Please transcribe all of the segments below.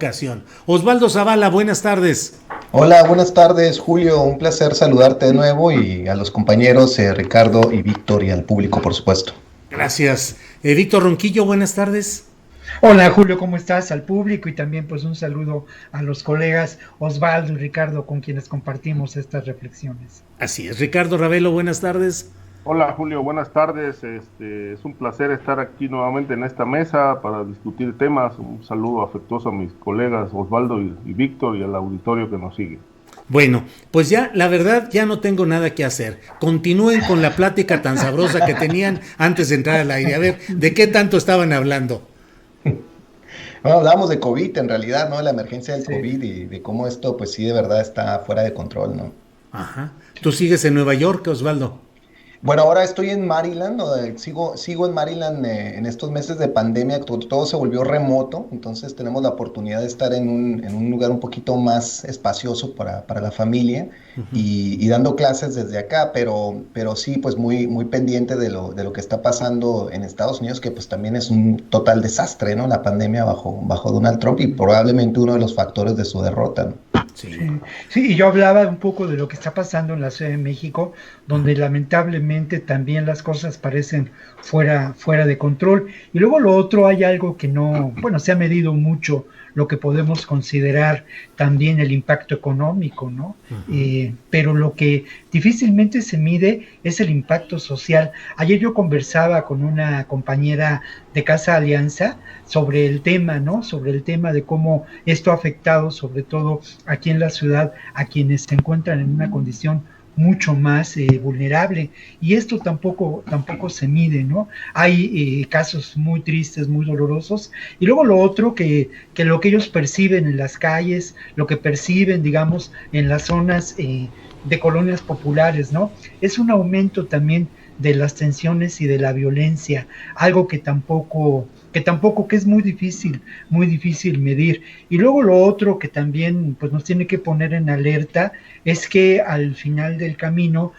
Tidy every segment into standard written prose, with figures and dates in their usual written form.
Ocasión. Osvaldo Zavala, buenas tardes. Hola, buenas tardes, Julio. Un placer saludarte de nuevo y a los compañeros Ricardo y Víctor y al público, por supuesto. Gracias. Víctor Ronquillo, buenas tardes. Hola Julio, ¿cómo estás? Al público y también pues un saludo a los colegas Osvaldo y Ricardo con quienes compartimos estas reflexiones. Así es. Ricardo Ravelo, buenas tardes. Hola Julio, buenas tardes. Es un placer estar aquí nuevamente en esta mesa para discutir temas. Un saludo afectuoso a mis colegas Osvaldo y Víctor y al auditorio que nos sigue. Bueno, pues ya, la verdad, ya no tengo nada que hacer. Continúen con la plática tan sabrosa que tenían antes de entrar al aire. A ver, ¿de qué tanto estaban hablando? Bueno, hablábamos de COVID en realidad, ¿no? De la emergencia del Sí. COVID y de cómo esto, pues sí, de verdad está fuera de control, ¿no? Ajá. ¿Tú sigues en Nueva York, Osvaldo? Bueno, ahora estoy en Maryland, ¿no? Sigo en Maryland en estos meses de pandemia, todo se volvió remoto, entonces tenemos la oportunidad de estar en un lugar un poquito más espacioso para la familia y dando clases desde acá, pero sí, pues muy pendiente de lo que está pasando en Estados Unidos, que pues también es un total desastre, ¿no? La pandemia bajo Donald Trump y probablemente uno de los factores de su derrota, ¿no? Sí. Sí, y yo hablaba un poco de lo que está pasando en la Ciudad de México, donde lamentablemente también las cosas parecen fuera de control. Y luego lo otro, hay algo que no, bueno, se ha medido mucho lo que podemos considerar también el impacto económico, ¿no? Pero lo que difícilmente se mide es el impacto social. Ayer yo conversaba con una compañera de Casa Alianza sobre el tema, ¿no? Sobre el tema de cómo esto ha afectado, sobre todo aquí en la ciudad, a quienes se encuentran en una condición mucho más vulnerable, y esto tampoco se mide, ¿no? Hay casos muy tristes, muy dolorosos, y luego lo otro que lo que ellos perciben en las calles, lo que perciben, digamos, en las zonas de colonias populares, ¿no? Es un aumento también de las tensiones y de la violencia, algo que es muy difícil medir. Y luego lo otro que también pues nos tiene que poner en alerta es que al final del camino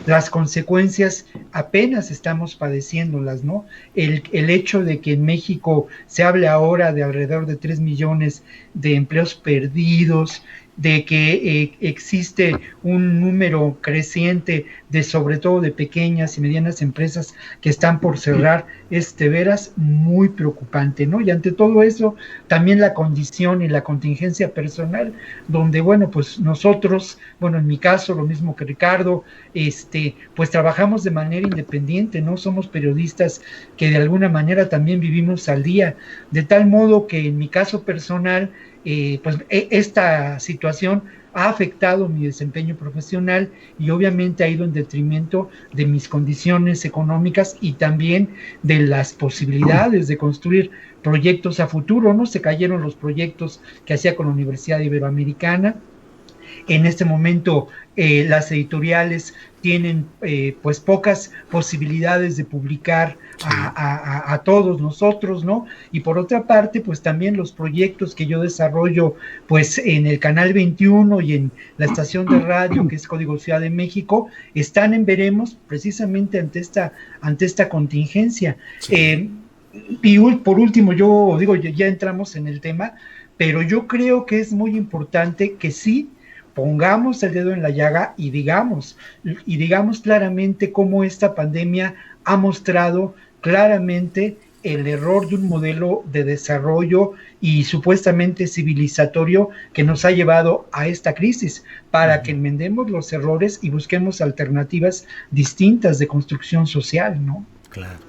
las consecuencias apenas estamos padeciéndolas, ¿no? El hecho de que en México se hable ahora de alrededor de 3 millones de empleos perdidos, de que existe un número creciente de sobre todo de pequeñas y medianas empresas que están por cerrar, es de veras muy preocupante, ¿no? Y ante todo eso, también la condición y la contingencia personal, donde, bueno, pues nosotros, bueno, en mi caso, lo mismo que Ricardo, pues trabajamos de manera independiente, ¿no? Somos periodistas que de alguna manera también vivimos al día, de tal modo que en mi caso personal, pues esta situación ha afectado mi desempeño profesional y obviamente ha ido en detrimento de mis condiciones económicas y también de las posibilidades de construir proyectos a futuro, ¿no? Se cayeron los proyectos que hacía con la Universidad Iberoamericana. En este momento las editoriales tienen pues pocas posibilidades de publicar Sí. a todos nosotros, ¿no? Y por otra parte, pues también los proyectos que yo desarrollo pues en el Canal 21 y en la estación de radio que es Código Ciudad de México, están en veremos precisamente ante esta contingencia. Sí. Y por último, yo digo, ya entramos en el tema, pero yo creo que es muy importante que sí pongamos el dedo en la llaga y digamos claramente cómo esta pandemia ha mostrado claramente el error de un modelo de desarrollo y supuestamente civilizatorio que nos ha llevado a esta crisis, para que enmendemos los errores y busquemos alternativas distintas de construcción social, ¿no? Claro.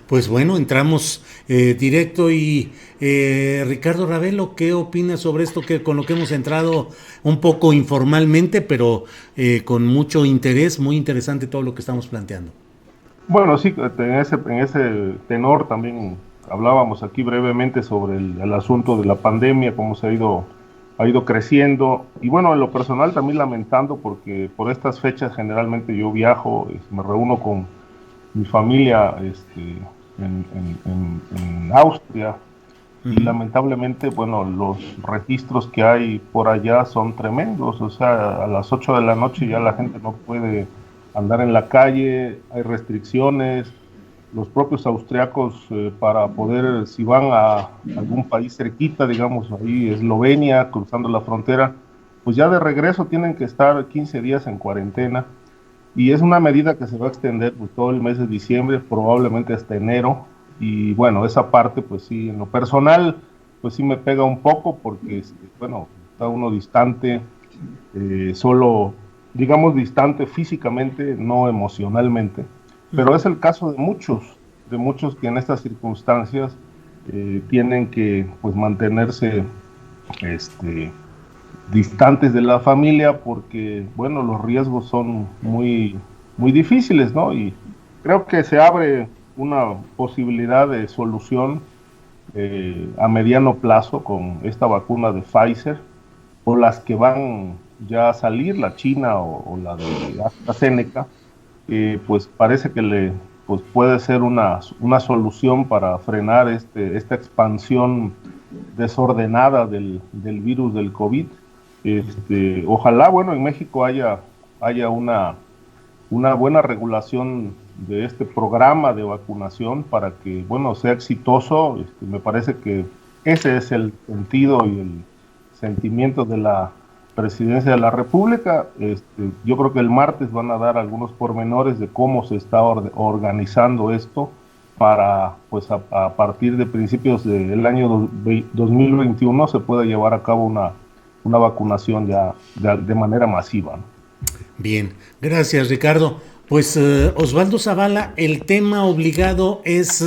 Pues bueno, entramos directo y Ricardo Ravelo, ¿qué opinas sobre esto que con lo que hemos entrado un poco informalmente, pero con mucho interés, muy interesante todo lo que estamos planteando? Bueno, sí, en ese tenor también hablábamos aquí brevemente sobre el asunto de la pandemia, cómo ha ido creciendo. Y bueno, en lo personal también lamentando porque por estas fechas generalmente yo viajo, me reúno con mi familia en Austria. Y lamentablemente, bueno, los registros que hay por allá son tremendos. O sea, a las 8 de la noche ya la gente no puede andar en la calle, hay restricciones. los propios austriacos para poder, si van a algún país cerquita, digamos ahí Eslovenia, cruzando la frontera, pues ya de regreso tienen que estar 15 días en cuarentena, y es una medida que se va a extender pues, todo el mes de diciembre, probablemente hasta enero, y bueno, esa parte pues sí, en lo personal, pues sí me pega un poco porque, bueno, está uno distante, solo, digamos, distante físicamente, no emocionalmente, pero es el caso de muchos que en estas circunstancias tienen que pues mantenerse distantes de la familia porque, bueno, los riesgos son muy, muy difíciles, ¿no? Y creo que se abre una posibilidad de solución a mediano plazo con esta vacuna de Pfizer o las que van ya a salir, la China o la de AstraZeneca, pues parece que pues puede ser una solución para frenar esta expansión desordenada del virus del COVID. Ojalá, bueno, en México haya una buena regulación de este programa de vacunación para que, bueno, sea exitoso. Me parece que ese es el sentido y el sentimiento de la Presidencia de la República. Yo creo que el martes van a dar algunos pormenores de cómo se está organizando esto para, pues, a partir de principios del año 2021 se pueda llevar a cabo una vacunación ya de manera masiva, ¿no? Bien, gracias Ricardo. Pues Osvaldo Zavala, el tema obligado es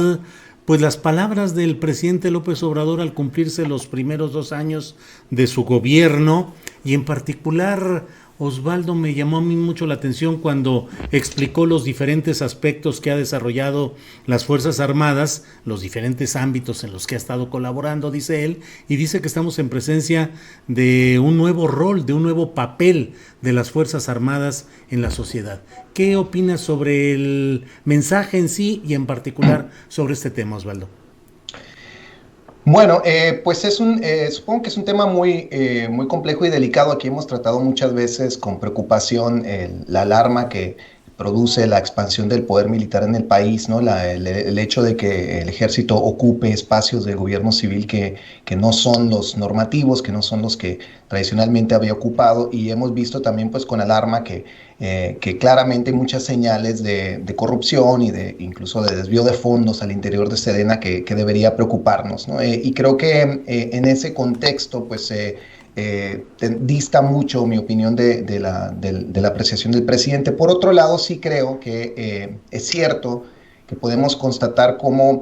pues las palabras del presidente López Obrador al cumplirse los primeros 2 años de su gobierno, y en particular Osvaldo, me llamó a mí mucho la atención cuando explicó los diferentes aspectos que ha desarrollado las Fuerzas Armadas, los diferentes ámbitos en los que ha estado colaborando, dice él, y dice que estamos en presencia de un nuevo rol, de un nuevo papel de las Fuerzas Armadas en la sociedad. ¿Qué opinas sobre el mensaje en sí y en particular sobre este tema, Osvaldo? Bueno, pues supongo que es un tema muy complejo y delicado. Aquí hemos tratado muchas veces con preocupación la alarma que produce la expansión del poder militar en el país, ¿no? El hecho de que el ejército ocupe espacios del gobierno civil que no son los normativos, que no son los que tradicionalmente había ocupado, y hemos visto también pues con alarma que claramente hay muchas señales de corrupción y incluso de desvío de fondos al interior de Sedena que debería preocuparnos, ¿no? Y creo que en ese contexto pues dista mucho mi opinión de la apreciación del presidente. Por otro lado, sí creo que es cierto que podemos constatar cómo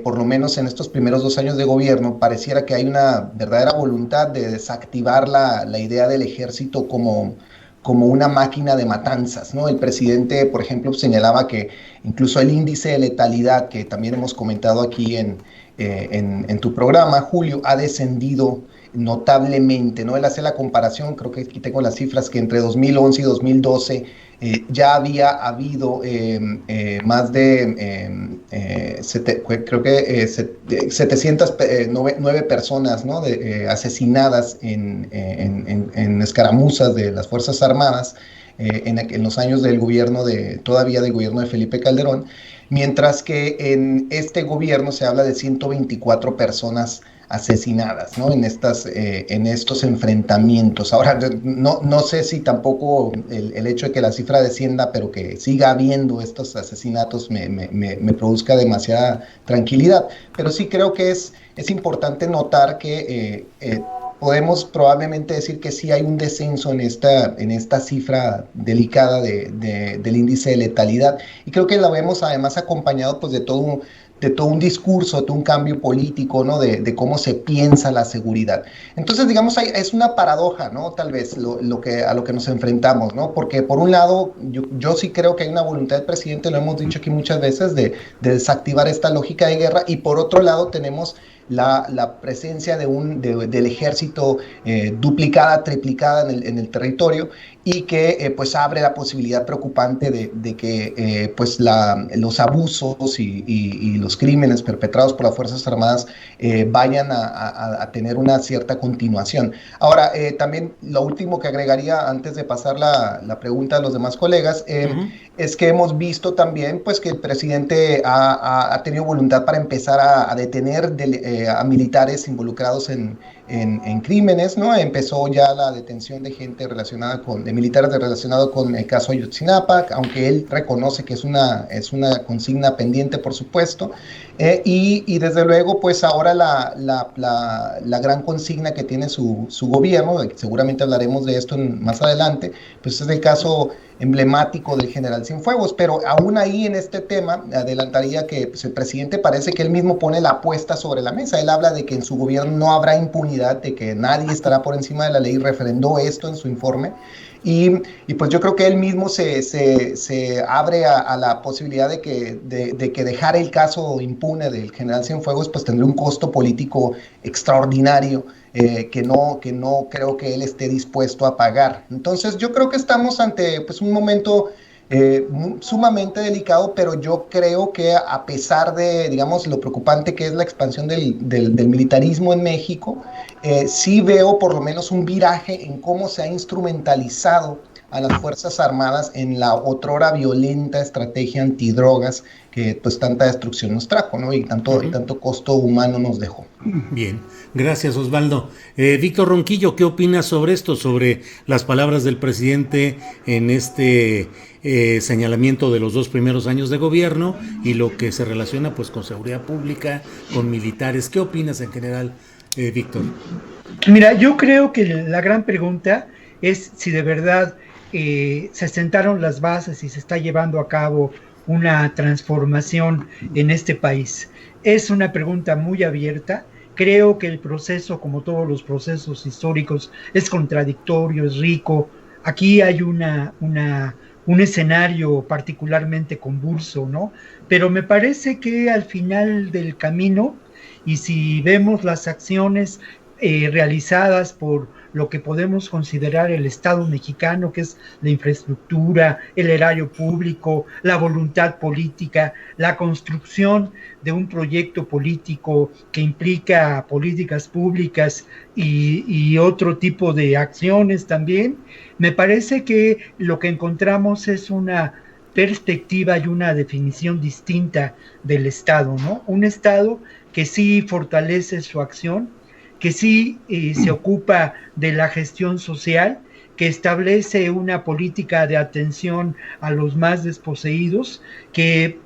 por lo menos en estos primeros 2 años de gobierno pareciera que hay una verdadera voluntad de desactivar la idea del ejército como una máquina de matanzas, ¿no? El presidente, por ejemplo, señalaba que incluso el índice de letalidad, que también hemos comentado aquí en tu programa, Julio, ha descendido notablemente, ¿no? Él hace la comparación, creo que aquí tengo las cifras, que entre 2011 y 2012 ya había habido más de, creo que 709 personas, ¿no? Asesinadas en escaramuzas de las Fuerzas Armadas en los años del gobierno todavía del gobierno de Felipe Calderón, mientras que en este gobierno se habla de 124 personas asesinadas, ¿no? En estos enfrentamientos. Ahora, no sé si tampoco el hecho de que la cifra descienda, pero que siga habiendo estos asesinatos me produzca demasiada tranquilidad. Pero sí creo que es importante notar que podemos probablemente decir que sí hay un descenso en esta cifra delicada del índice de letalidad. Y creo que la vemos además acompañado pues de todo un discurso, de todo un cambio político, ¿no? De cómo se piensa la seguridad. Entonces, digamos, es una paradoja, ¿no? Tal vez a lo que nos enfrentamos, ¿no? Porque por un lado, yo sí creo que hay una voluntad del presidente, lo hemos dicho aquí muchas veces, de desactivar esta lógica de guerra, y por otro lado tenemos la presencia del ejército duplicada, triplicada en el territorio, y que pues abre la posibilidad preocupante de que pues los abusos y los crímenes perpetrados por las Fuerzas Armadas vayan a tener una cierta continuación. Ahora, también lo último que agregaría antes de pasar la pregunta a los demás colegas, es que hemos visto también pues que el presidente ha tenido voluntad para empezar a detener a militares involucrados en crímenes, ¿no? Empezó ya la detención de gente de militares relacionados con el caso Ayotzinapa, aunque él reconoce que es una consigna pendiente, por supuesto, y desde luego, pues ahora la gran consigna que tiene su gobierno, seguramente hablaremos de esto más adelante, pues es el caso emblemático del general Cienfuegos, pero aún ahí en este tema adelantaría que pues, el presidente parece que él mismo pone la apuesta sobre la mesa. Él habla de que en su gobierno no habrá impunidad, de que nadie estará por encima de la ley, refrendó esto en su informe. Y pues yo creo que él mismo se abre a la posibilidad de que dejar el caso impune del general Cienfuegos pues tendría un costo político extraordinario que no creo que él esté dispuesto a pagar. Entonces yo creo que estamos ante pues un momento sumamente delicado, pero yo creo que a pesar de, digamos, lo preocupante que es la expansión del militarismo en México, sí veo por lo menos un viraje en cómo se ha instrumentalizado a las Fuerzas Armadas en la otrora violenta estrategia antidrogas que pues tanta destrucción nos trajo, ¿no? Y tanto costo humano nos dejó. Bien, gracias Osvaldo. Víctor Ronquillo, ¿qué opinas sobre esto, sobre las palabras del presidente en este señalamiento de los 2 primeros años de gobierno y lo que se relaciona pues con seguridad pública, con militares? ¿Qué opinas en general, Víctor? Mira, yo creo que la gran pregunta es si de verdad se sentaron las bases y se está llevando a cabo una transformación en este país. Es una pregunta muy abierta. Creo que el proceso, como todos los procesos históricos, es contradictorio, es rico. Aquí hay un escenario particularmente convulso, ¿no? Pero me parece que al final del camino, y si vemos las acciones realizadas por lo que podemos considerar el Estado mexicano, que es la infraestructura, el erario público, la voluntad política, la construcción de un proyecto político que implica políticas públicas y otro tipo de acciones también, me parece que lo que encontramos es una perspectiva y una definición distinta del Estado, ¿no? Un Estado que sí fortalece su acción, que sí se ocupa de la gestión social, que establece una política de atención a los más desposeídos, que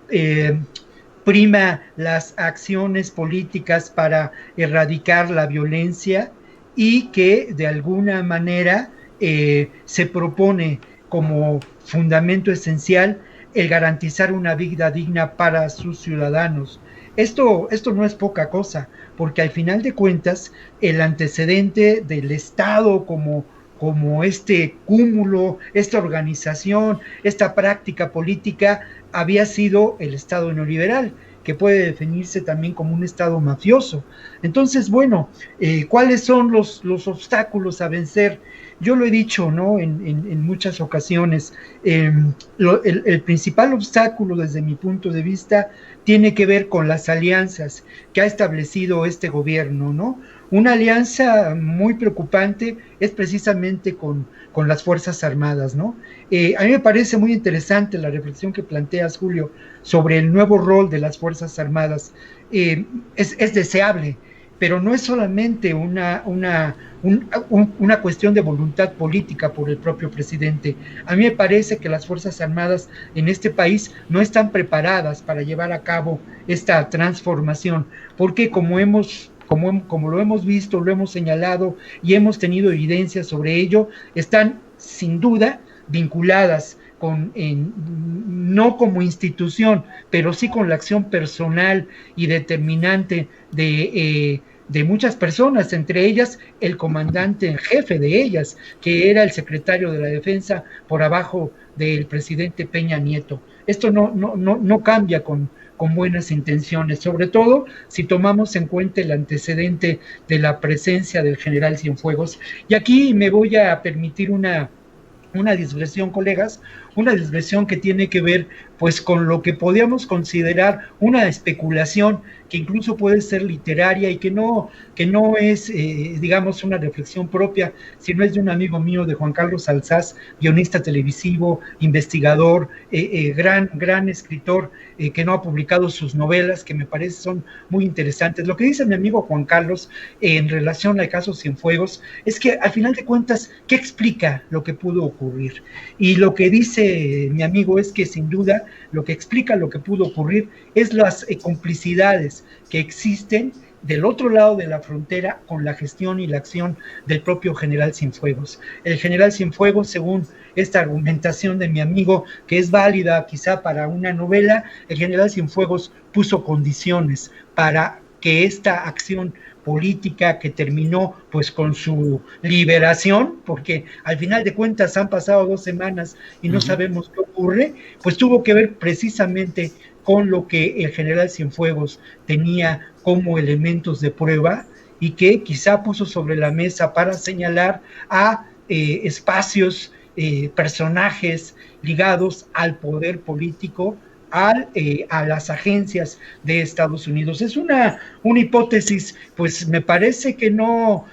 prima las acciones políticas para erradicar la violencia y que de alguna manera se propone como fundamento esencial el garantizar una vida digna para sus ciudadanos. Esto no es poca cosa, porque al final de cuentas el antecedente del Estado como este cúmulo, esta organización, esta práctica política había sido el Estado neoliberal, que puede definirse también como un Estado mafioso. Entonces, bueno, ¿cuáles son los obstáculos a vencer? Yo lo he dicho, ¿no? En muchas ocasiones, el principal obstáculo desde mi punto de vista tiene que ver con las alianzas que ha establecido este gobierno, ¿no? Una alianza muy preocupante es precisamente con las Fuerzas Armadas, ¿no? A mí me parece muy interesante la reflexión que planteas, Julio, sobre el nuevo rol de las Fuerzas Armadas. Es deseable, pero no es solamente una cuestión de voluntad política por el propio presidente. A mí me parece que las Fuerzas Armadas en este país no están preparadas para llevar a cabo esta transformación, porque como lo hemos visto, lo hemos señalado y hemos tenido evidencia sobre ello, están sin duda vinculadas no como institución, pero sí con la acción personal y determinante de muchas personas, entre ellas el comandante en jefe de ellas, que era el secretario de la Defensa por abajo del presidente Peña Nieto. Esto no cambia con con buenas intenciones, sobre todo si tomamos en cuenta el antecedente de la presencia del general Cienfuegos. Y aquí me voy a permitir una digresión, colegas, una digresión que tiene que ver pues con lo que podríamos considerar una especulación que incluso puede ser literaria y que no es, digamos, una reflexión propia, sino es de un amigo mío, de Juan Carlos Alsaz, guionista televisivo, investigador, gran escritor, que no ha publicado sus novelas, que me parece son muy interesantes. Lo que dice mi amigo Juan Carlos en relación al caso Cienfuegos es que al final de cuentas, ¿qué explica lo que pudo ocurrir? Y lo que dice mi amigo es que sin duda lo que explica lo que pudo ocurrir es las complicidades que existen del otro lado de la frontera con la gestión y la acción del propio general Cienfuegos. El general Cienfuegos, según esta argumentación de mi amigo, que es válida quizá para una novela, el general Cienfuegos puso condiciones para que esta acción política que terminó pues con su liberación, porque al final de cuentas han pasado 2 semanas y no sabemos qué ocurre, pues tuvo que ver precisamente con lo que el general Cienfuegos tenía como elementos de prueba y que quizá puso sobre la mesa para señalar a espacios, personajes ligados al poder político, a las agencias de Estados Unidos. Es una hipótesis, pues me parece que no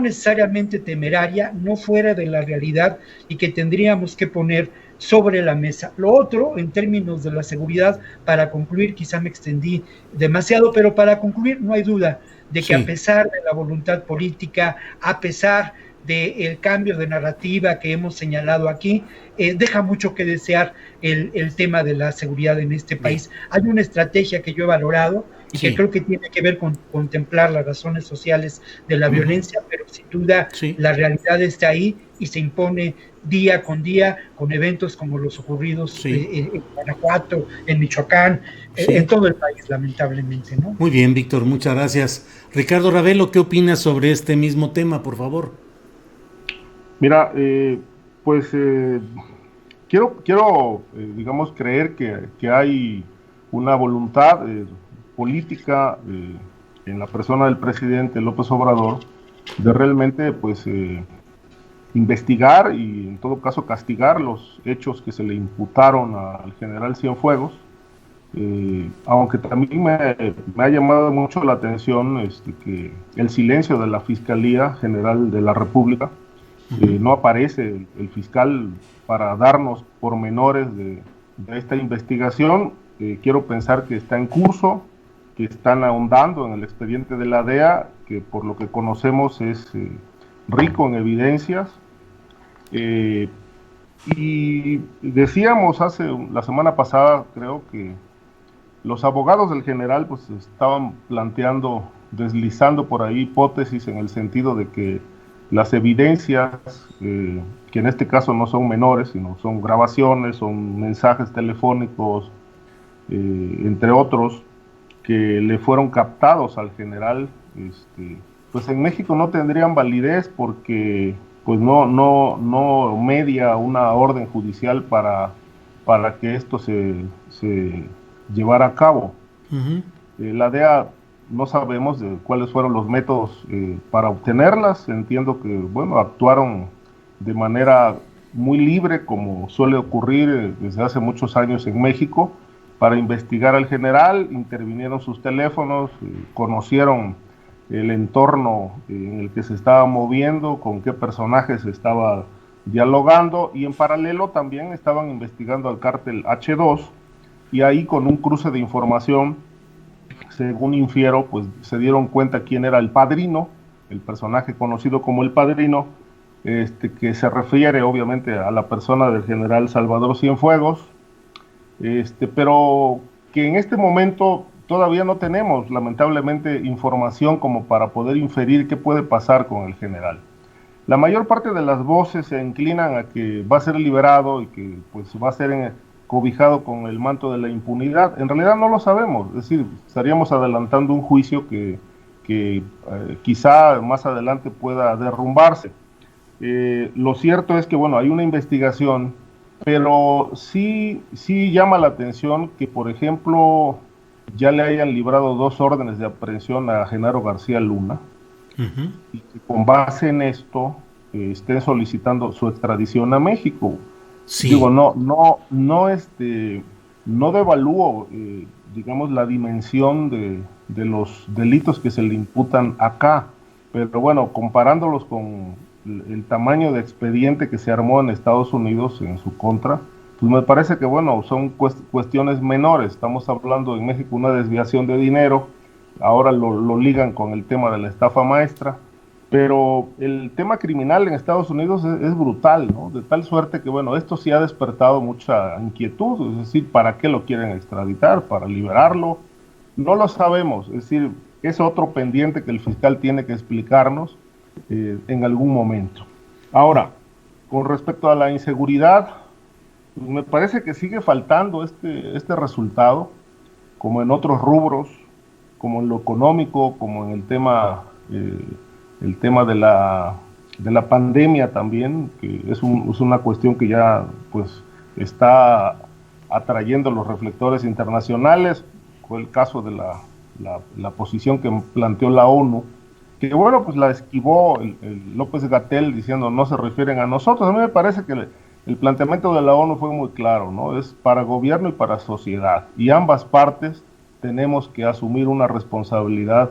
necesariamente temeraria, no fuera de la realidad y que tendríamos que poner sobre la mesa. Lo otro, en términos de la seguridad, para concluir, quizá me extendí demasiado, pero para concluir, no hay duda de que a pesar de la voluntad política, a pesar del cambio de narrativa que hemos señalado aquí, deja mucho que desear el tema de la seguridad en este país. Hay una estrategia que yo he valorado y que creo que tiene que ver con contemplar las razones sociales de la violencia, pero sin duda la realidad está ahí y se impone día con día con eventos como los ocurridos en Guanajuato, en Michoacán, en todo el país, lamentablemente, ¿no? Muy bien, Víctor, muchas gracias. Ricardo Ravelo, ¿qué opinas sobre este mismo tema, por favor? Mira, quiero digamos, creer que hay una voluntad política en la persona del presidente López Obrador de realmente, pues, investigar y, en todo caso, castigar los hechos que se le imputaron al general Cienfuegos. Aunque también me ha llamado mucho la atención que el silencio de la Fiscalía General de la República. No aparece el fiscal para darnos pormenores de esta investigación. Quiero pensar que está en curso, que están ahondando en el expediente de la DEA, que por lo que conocemos es rico en evidencias. Y decíamos la semana pasada, creo que los abogados del general pues estaban deslizando por ahí hipótesis en el sentido de que las evidencias, que en este caso no son menores, sino son grabaciones, son mensajes telefónicos, entre otros, que le fueron captados al general, pues en México no tendrían validez porque pues no media una orden judicial para que esto se llevara a cabo. La DEA no sabemos de cuáles fueron los métodos para obtenerlas. Entiendo que, bueno, actuaron de manera muy libre, como suele ocurrir desde hace muchos años en México, para investigar al general. Intervinieron sus teléfonos, conocieron el entorno en el que se estaba moviendo, con qué personajes estaba dialogando, y en paralelo también estaban investigando al cártel H2, y ahí con un cruce de información, según infiero, pues se dieron cuenta quién era el padrino, el personaje conocido como el padrino, que se refiere obviamente a la persona del general Salvador Cienfuegos, pero que en este momento todavía no tenemos, lamentablemente, información como para poder inferir qué puede pasar con el general. La mayor parte de las voces se inclinan a que va a ser liberado y que pues va a ser cobijado con el manto de la impunidad. En realidad no lo sabemos, es decir, estaríamos adelantando un juicio que quizá más adelante pueda derrumbarse. Lo cierto es que, bueno, hay una investigación, pero sí llama la atención que, por ejemplo, ya le hayan librado 2 órdenes de aprehensión a Genaro García Luna, Ujú. y que con base en esto estén solicitando su extradición a México. Digo, Sí, no devalúo, digamos, la dimensión de los delitos que se le imputan acá, pero bueno, comparándolos con el tamaño de expediente que se armó en Estados Unidos en su contra, pues me parece que, bueno, son cuestiones menores. Estamos hablando en México una desviación de dinero, ahora lo ligan con el tema de la estafa maestra, pero el tema criminal en Estados Unidos es brutal, ¿no? De tal suerte que, bueno, esto sí ha despertado mucha inquietud, es decir, ¿para qué lo quieren extraditar? ¿Para liberarlo? No lo sabemos, es decir, es otro pendiente que el fiscal tiene que explicarnos en algún momento. Ahora, con respecto a la inseguridad, pues me parece que sigue faltando este resultado, como en otros rubros, como en lo económico, como en el tema de la pandemia también, que es una cuestión que ya pues está atrayendo los reflectores internacionales. Fue el caso de la posición que planteó la ONU, que bueno, pues la esquivó el López-Gatell diciendo no se refieren a nosotros. A mí me parece que el planteamiento de la ONU fue muy claro, ¿no? Es para gobierno y para sociedad, y ambas partes tenemos que asumir una responsabilidad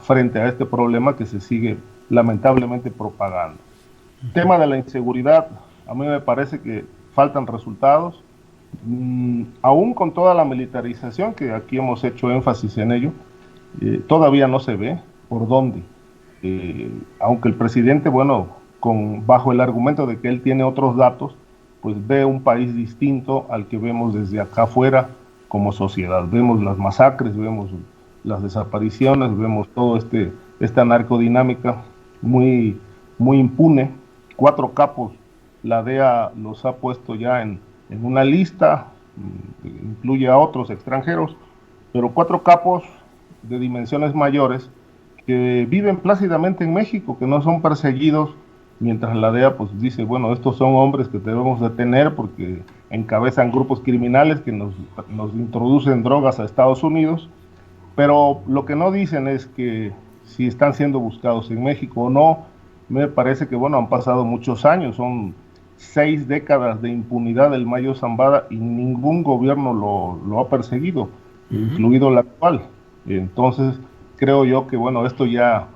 frente a este problema que se sigue lamentablemente propagando. El tema de la inseguridad, a mí me parece que faltan resultados, aún con toda la militarización, que aquí hemos hecho énfasis en ello, todavía no se ve por dónde. Aunque el presidente, bueno, bajo el argumento de que él tiene otros datos, pues ve un país distinto al que vemos desde acá afuera como sociedad. Vemos las masacres, vemos las desapariciones, vemos todo esta narcodinámica muy, muy impune. 4 capos, la DEA los ha puesto ya en una lista, incluye a otros extranjeros, pero 4 capos de dimensiones mayores que viven plácidamente en México, que no son perseguidos, mientras la DEA pues dice, bueno, estos son hombres que debemos detener porque encabezan grupos criminales que nos introducen drogas a Estados Unidos, pero lo que no dicen es que si están siendo buscados en México o no. Me parece que, bueno, han pasado muchos años, son 6 décadas de impunidad del Mayo Zambada y ningún gobierno lo ha perseguido, incluido el actual. Entonces, creo yo que, bueno, esto ya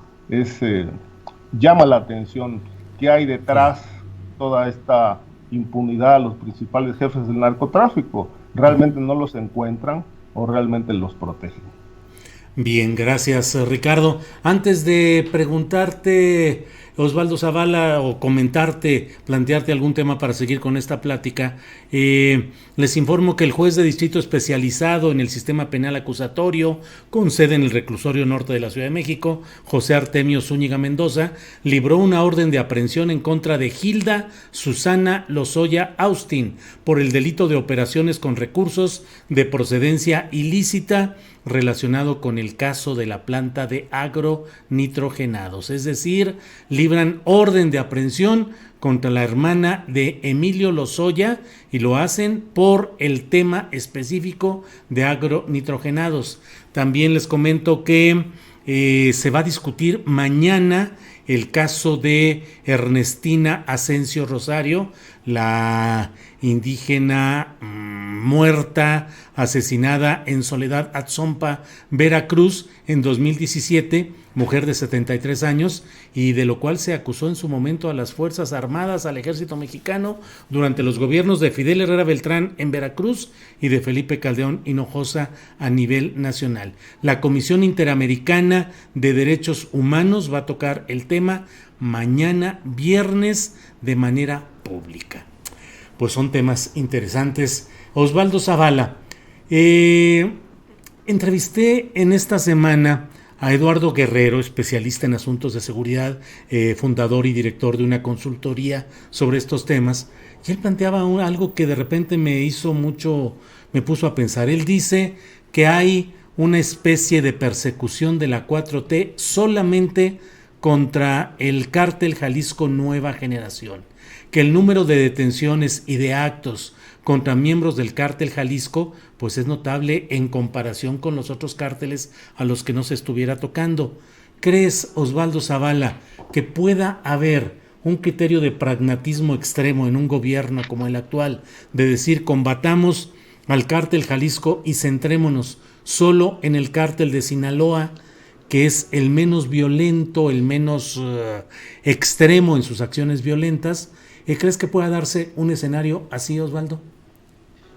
llama la atención. ¿Qué hay detrás de toda esta impunidad a los principales jefes del narcotráfico? ¿Realmente no los encuentran o realmente los protegen? Bien, gracias Ricardo. Antes de preguntarte, Osvaldo Zavala, o plantearte algún tema para seguir con esta plática, les informo que el juez de distrito especializado en el sistema penal acusatorio, con sede en el reclusorio norte de la Ciudad de México, José Artemio Zúñiga Mendoza, libró una orden de aprehensión en contra de Hilda Susana Lozoya Austin por el delito de operaciones con recursos de procedencia ilícita relacionado con el caso de la planta de agronitrogenados. Es decir, libran orden de aprehensión contra la hermana de Emilio Lozoya y lo hacen por el tema específico de agronitrogenados. También les comento que se va a discutir mañana el caso de Ernestina Asensio Rosario, la indígena muerta, asesinada en Soledad Atzompa, Veracruz, en 2017, mujer de 73 años, y de lo cual se acusó en su momento a las Fuerzas Armadas, al Ejército Mexicano, durante los gobiernos de Fidel Herrera Beltrán en Veracruz y de Felipe Calderón Hinojosa a nivel nacional. La Comisión Interamericana de Derechos Humanos va a tocar el tema mañana viernes de manera pública. Pues son temas interesantes. Osvaldo Zavala, entrevisté en esta semana a Eduardo Guerrero, especialista en asuntos de seguridad, fundador y director de una consultoría sobre estos temas, y él planteaba algo que de repente me puso a pensar. Él dice que hay una especie de persecución de la 4T solamente contra el cártel Jalisco Nueva Generación, que el número de detenciones y de actos contra miembros del cártel Jalisco, pues es notable en comparación con los otros cárteles a los que no se estuviera tocando. ¿Crees, Osvaldo Zavala, que pueda haber un criterio de pragmatismo extremo en un gobierno como el actual, de decir combatamos al cártel Jalisco y centrémonos solo en el cártel de Sinaloa, que es el menos violento, el menos extremo en sus acciones violentas? ¿Crees que pueda darse un escenario así, Osvaldo?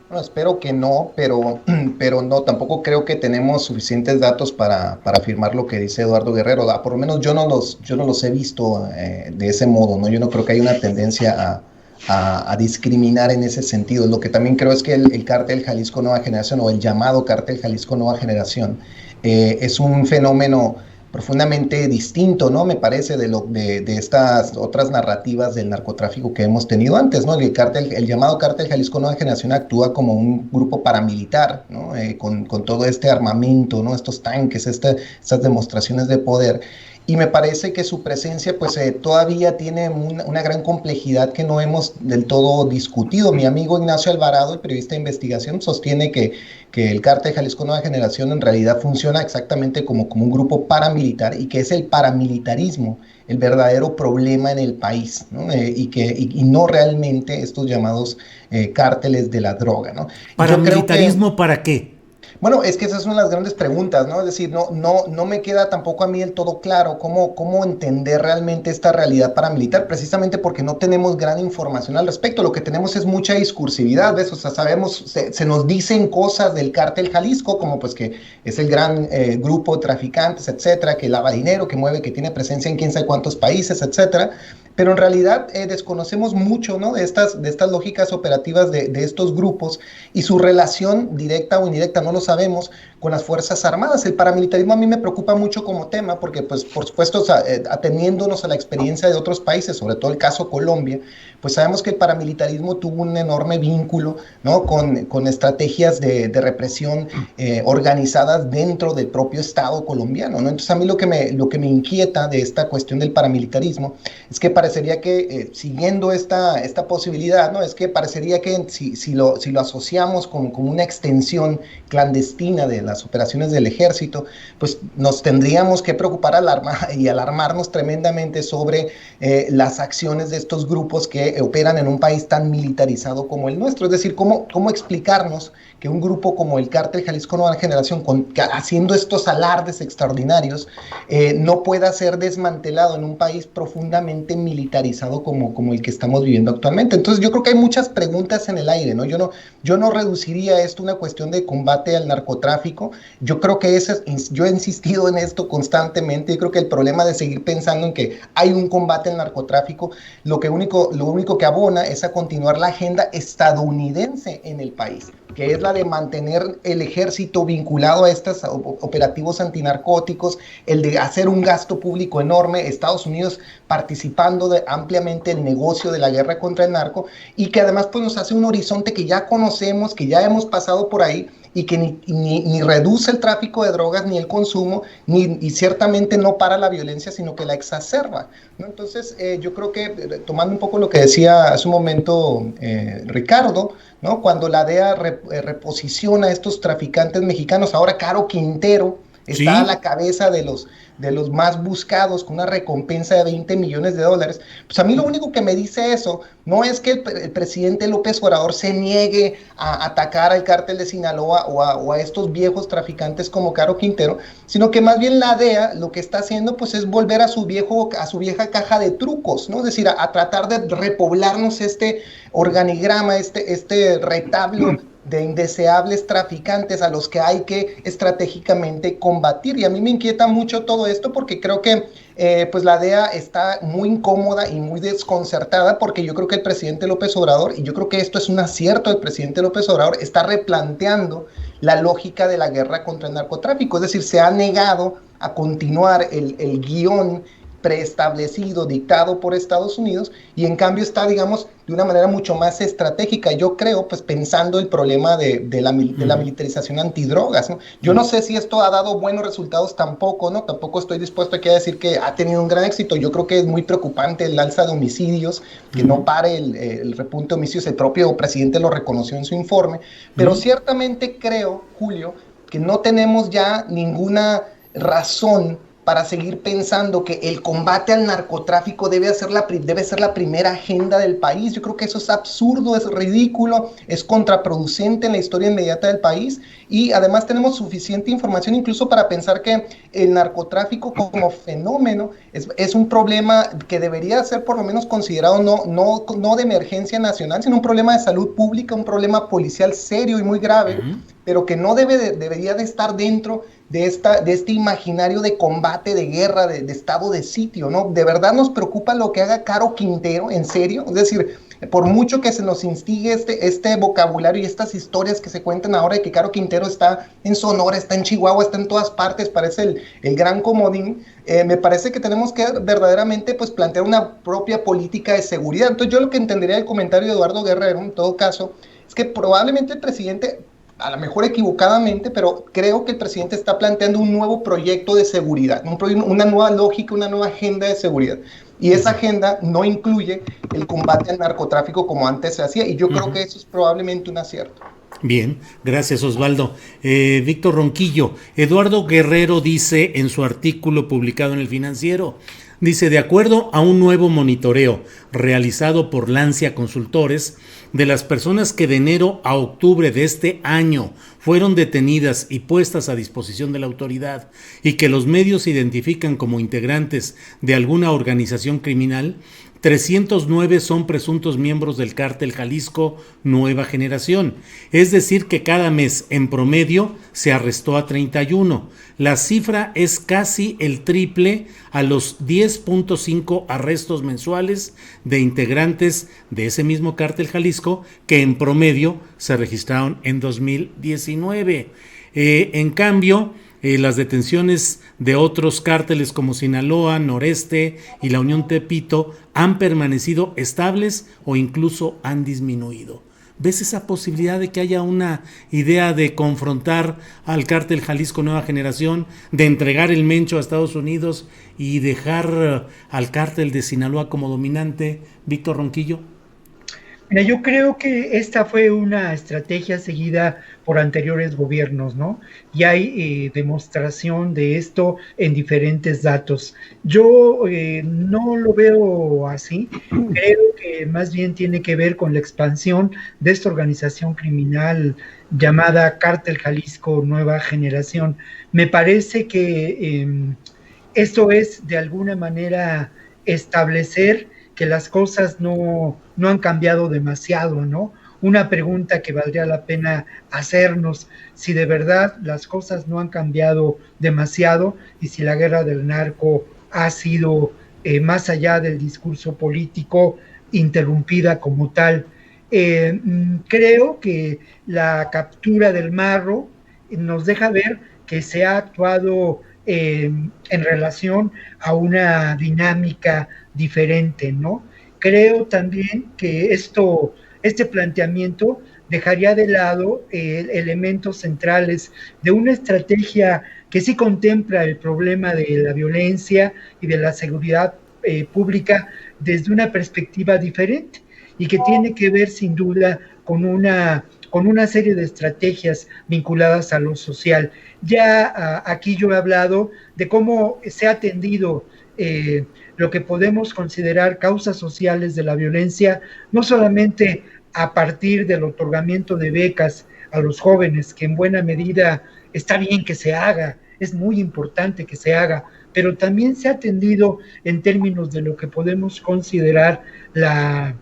Bueno, espero que no, pero no, tampoco creo que tenemos suficientes datos para afirmar lo que dice Eduardo Guerrero. Por lo menos yo no los he visto de ese modo, ¿no? Yo no creo que haya una tendencia a discriminar en ese sentido. Lo que también creo es que el cártel Jalisco Nueva Generación, o el llamado cártel Jalisco Nueva Generación, es un fenómeno profundamente distinto, ¿no? Me parece de estas otras narrativas del narcotráfico que hemos tenido antes, ¿no? El llamado cártel Jalisco Nueva Generación actúa como un grupo paramilitar, ¿no? Con todo este armamento, ¿no? Estos tanques, estas demostraciones de poder. Y me parece que su presencia pues todavía tiene una gran complejidad que no hemos del todo discutido. Mi amigo Ignacio Alvarado, el periodista de investigación, sostiene que el cártel Jalisco Nueva Generación en realidad funciona exactamente como un grupo paramilitar, y que es el paramilitarismo el verdadero problema en el país, ¿no? Y no realmente estos llamados cárteles de la droga, ¿no? ¿Paramilitarismo para qué? Bueno, es que esas son las grandes preguntas, ¿no? Es decir, no me queda tampoco a mí del todo claro cómo entender realmente esta realidad paramilitar, precisamente porque no tenemos gran información al respecto. Lo que tenemos es mucha discursividad, ¿ves? O sea, sabemos, se nos dicen cosas del cártel Jalisco, como pues que es el gran grupo de traficantes, etcétera, que lava dinero, que mueve, que tiene presencia en quién sabe cuántos países, etcétera. Pero en realidad desconocemos mucho, ¿no? de estas lógicas operativas de estos grupos y su relación directa o indirecta, no lo sabemos, con las Fuerzas Armadas. El paramilitarismo a mí me preocupa mucho como tema porque, pues, por supuesto, ateniéndonos a la experiencia de otros países, sobre todo el caso Colombia, pues sabemos que el paramilitarismo tuvo un enorme vínculo, ¿no? con estrategias de represión organizadas dentro del propio Estado colombiano, ¿no? Entonces a mí lo que me inquieta de esta cuestión del paramilitarismo es que parecería que, siguiendo esta posibilidad, ¿no? Es que parecería que si lo asociamos con una extensión clandestina de las operaciones del ejército, pues nos tendríamos que preocupar y alarmarnos tremendamente sobre las acciones de estos grupos que operan en un país tan militarizado como el nuestro. Es decir, ¿cómo explicarnos que un grupo como el cártel Jalisco Nueva Generación, haciendo estos alardes extraordinarios, no pueda ser desmantelado en un país profundamente militarizado como el que estamos viviendo actualmente? Entonces yo creo que hay muchas preguntas en el aire, ¿no? Yo no reduciría esto a una cuestión de combate al narcotráfico. Yo creo que yo he insistido en esto constantemente. Yo creo que el problema de seguir pensando en que hay un combate al narcotráfico, lo único que abona es a continuar la agenda estadounidense en el país, que es la de mantener el ejército vinculado a estos operativos antinarcóticos, el de hacer un gasto público enorme, Estados Unidos participando ampliamente el negocio de la guerra contra el narco, y que además pues nos hace un horizonte que ya conocemos, que ya hemos pasado por ahí, y que ni reduce el tráfico de drogas, ni el consumo, y ciertamente no para la violencia, sino que la exacerba, ¿no? Entonces yo creo que, tomando un poco lo que decía hace un momento Ricardo, ¿no? Cuando la DEA reposiciona a estos traficantes mexicanos, ahora Caro Quintero está ¿sí? a la cabeza de los más buscados, con una recompensa de $20 millones. Pues a mí lo único que me dice eso no es que el presidente López Obrador se niegue a atacar al cártel de Sinaloa o a estos viejos traficantes como Caro Quintero, sino que más bien la DEA lo que está haciendo pues es volver a su vieja caja de trucos, ¿no? Es decir, a tratar de repoblarnos este organigrama, este retablo de indeseables traficantes a los que hay que estratégicamente combatir. Y a mí me inquieta mucho todo esto porque creo que pues la DEA está muy incómoda y muy desconcertada, porque yo creo que el presidente López Obrador, y yo creo que esto es un acierto del presidente López Obrador, está replanteando la lógica de la guerra contra el narcotráfico. Es decir, se ha negado a continuar el guión preestablecido, dictado por Estados Unidos, y en cambio está, digamos, de una manera mucho más estratégica, yo creo, pues pensando el problema de la militarización antidrogas, ¿no? Yo no sé si esto ha dado buenos resultados tampoco, ¿no? Tampoco estoy dispuesto aquí a decir que ha tenido un gran éxito. Yo creo que es muy preocupante el alza de homicidios, que no pare el repunte de homicidios, el propio presidente lo reconoció en su informe, pero ciertamente creo, Julio, que no tenemos ya ninguna razón para seguir pensando que el combate al narcotráfico debe ser la primera agenda del país. Yo creo que eso es absurdo, es ridículo, es contraproducente en la historia inmediata del país, y además tenemos suficiente información incluso para pensar que el narcotráfico como fenómeno es un problema que debería ser por lo menos considerado no de emergencia nacional, sino un problema de salud pública, un problema policial serio y muy grave, pero que no debería de estar dentro de este imaginario de combate, de guerra, de estado de sitio, ¿no? De verdad nos preocupa lo que haga Caro Quintero, en serio. Es decir, por mucho que se nos instigue este vocabulario y estas historias que se cuentan ahora de que Caro Quintero está en Sonora, está en Chihuahua, está en todas partes, parece el gran comodín, me parece que tenemos que verdaderamente pues plantear una propia política de seguridad. Entonces yo lo que entendería del comentario de Eduardo Guerrero, en todo caso, es que probablemente el presidente, a lo mejor equivocadamente, pero creo que el presidente está planteando un nuevo proyecto de seguridad, una nueva lógica, una nueva agenda de seguridad. Y esa agenda no incluye el combate al narcotráfico como antes se hacía, y yo creo que eso es probablemente un acierto. Bien, gracias Osvaldo. Víctor Ronquillo, Eduardo Guerrero dice en su artículo publicado en El Financiero, dice, de acuerdo a un nuevo monitoreo realizado por Lancia Consultores, de las personas que de enero a octubre de este año fueron detenidas y puestas a disposición de la autoridad y que los medios identifican como integrantes de alguna organización criminal, 309 son presuntos miembros del cártel Jalisco Nueva Generación, es decir que cada mes en promedio se arrestó a 31. La cifra es casi el triple a los 10.5 arrestos mensuales de integrantes de ese mismo cártel Jalisco que en promedio se registraron en 2019. En cambio, las detenciones de otros cárteles como Sinaloa, Noreste y la Unión Tepito han permanecido estables o incluso han disminuido. ¿Ves esa posibilidad de que haya una idea de confrontar al cártel Jalisco Nueva Generación, de entregar el Mencho a Estados Unidos y dejar al cártel de Sinaloa como dominante, Víctor Ronquillo? Mira, yo creo que esta fue una estrategia seguida por anteriores gobiernos, ¿no? Y hay demostración de esto en diferentes datos. Yo no lo veo así. Creo que más bien tiene que ver con la expansión de esta organización criminal llamada Cártel Jalisco Nueva Generación. Me parece que esto es de alguna manera establecer que las cosas no han cambiado demasiado, ¿no? Una pregunta que valdría la pena hacernos, si de verdad las cosas no han cambiado demasiado y si la guerra del narco ha sido, más allá del discurso político, interrumpida como tal. Creo que la captura del Marro nos deja ver que se ha actuado en relación a una dinámica diferente, ¿no? Creo también que este planteamiento dejaría de lado elementos centrales de una estrategia que sí contempla el problema de la violencia y de la seguridad pública desde una perspectiva diferente y que tiene que ver sin duda con una serie de estrategias vinculadas a lo social. Ya aquí yo he hablado de cómo se ha atendido lo que podemos considerar causas sociales de la violencia, no solamente a partir del otorgamiento de becas a los jóvenes, que en buena medida está bien que se haga, es muy importante que se haga, pero también se ha atendido en términos de lo que podemos considerar la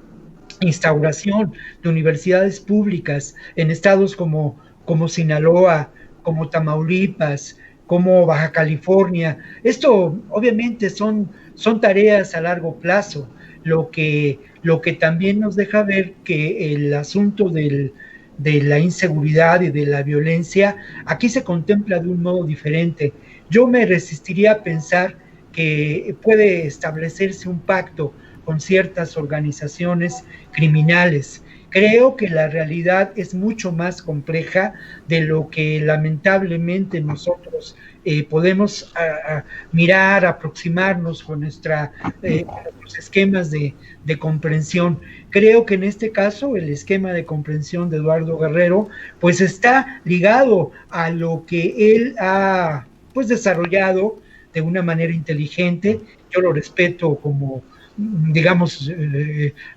instauración de universidades públicas en estados como Sinaloa, como Tamaulipas, como Baja California. Esto obviamente son tareas a largo plazo, lo que también nos deja ver que el asunto de la inseguridad y de la violencia aquí se contempla de un modo diferente. Yo me resistiría a pensar que puede establecerse un pacto con ciertas organizaciones criminales. Creo que la realidad es mucho más compleja de lo que lamentablemente nosotros podemos mirar, aproximarnos con los esquemas de comprensión. Creo que en este caso el esquema de comprensión de Eduardo Guerrero pues está ligado a lo que él ha pues desarrollado de una manera inteligente. Yo lo respeto como, digamos,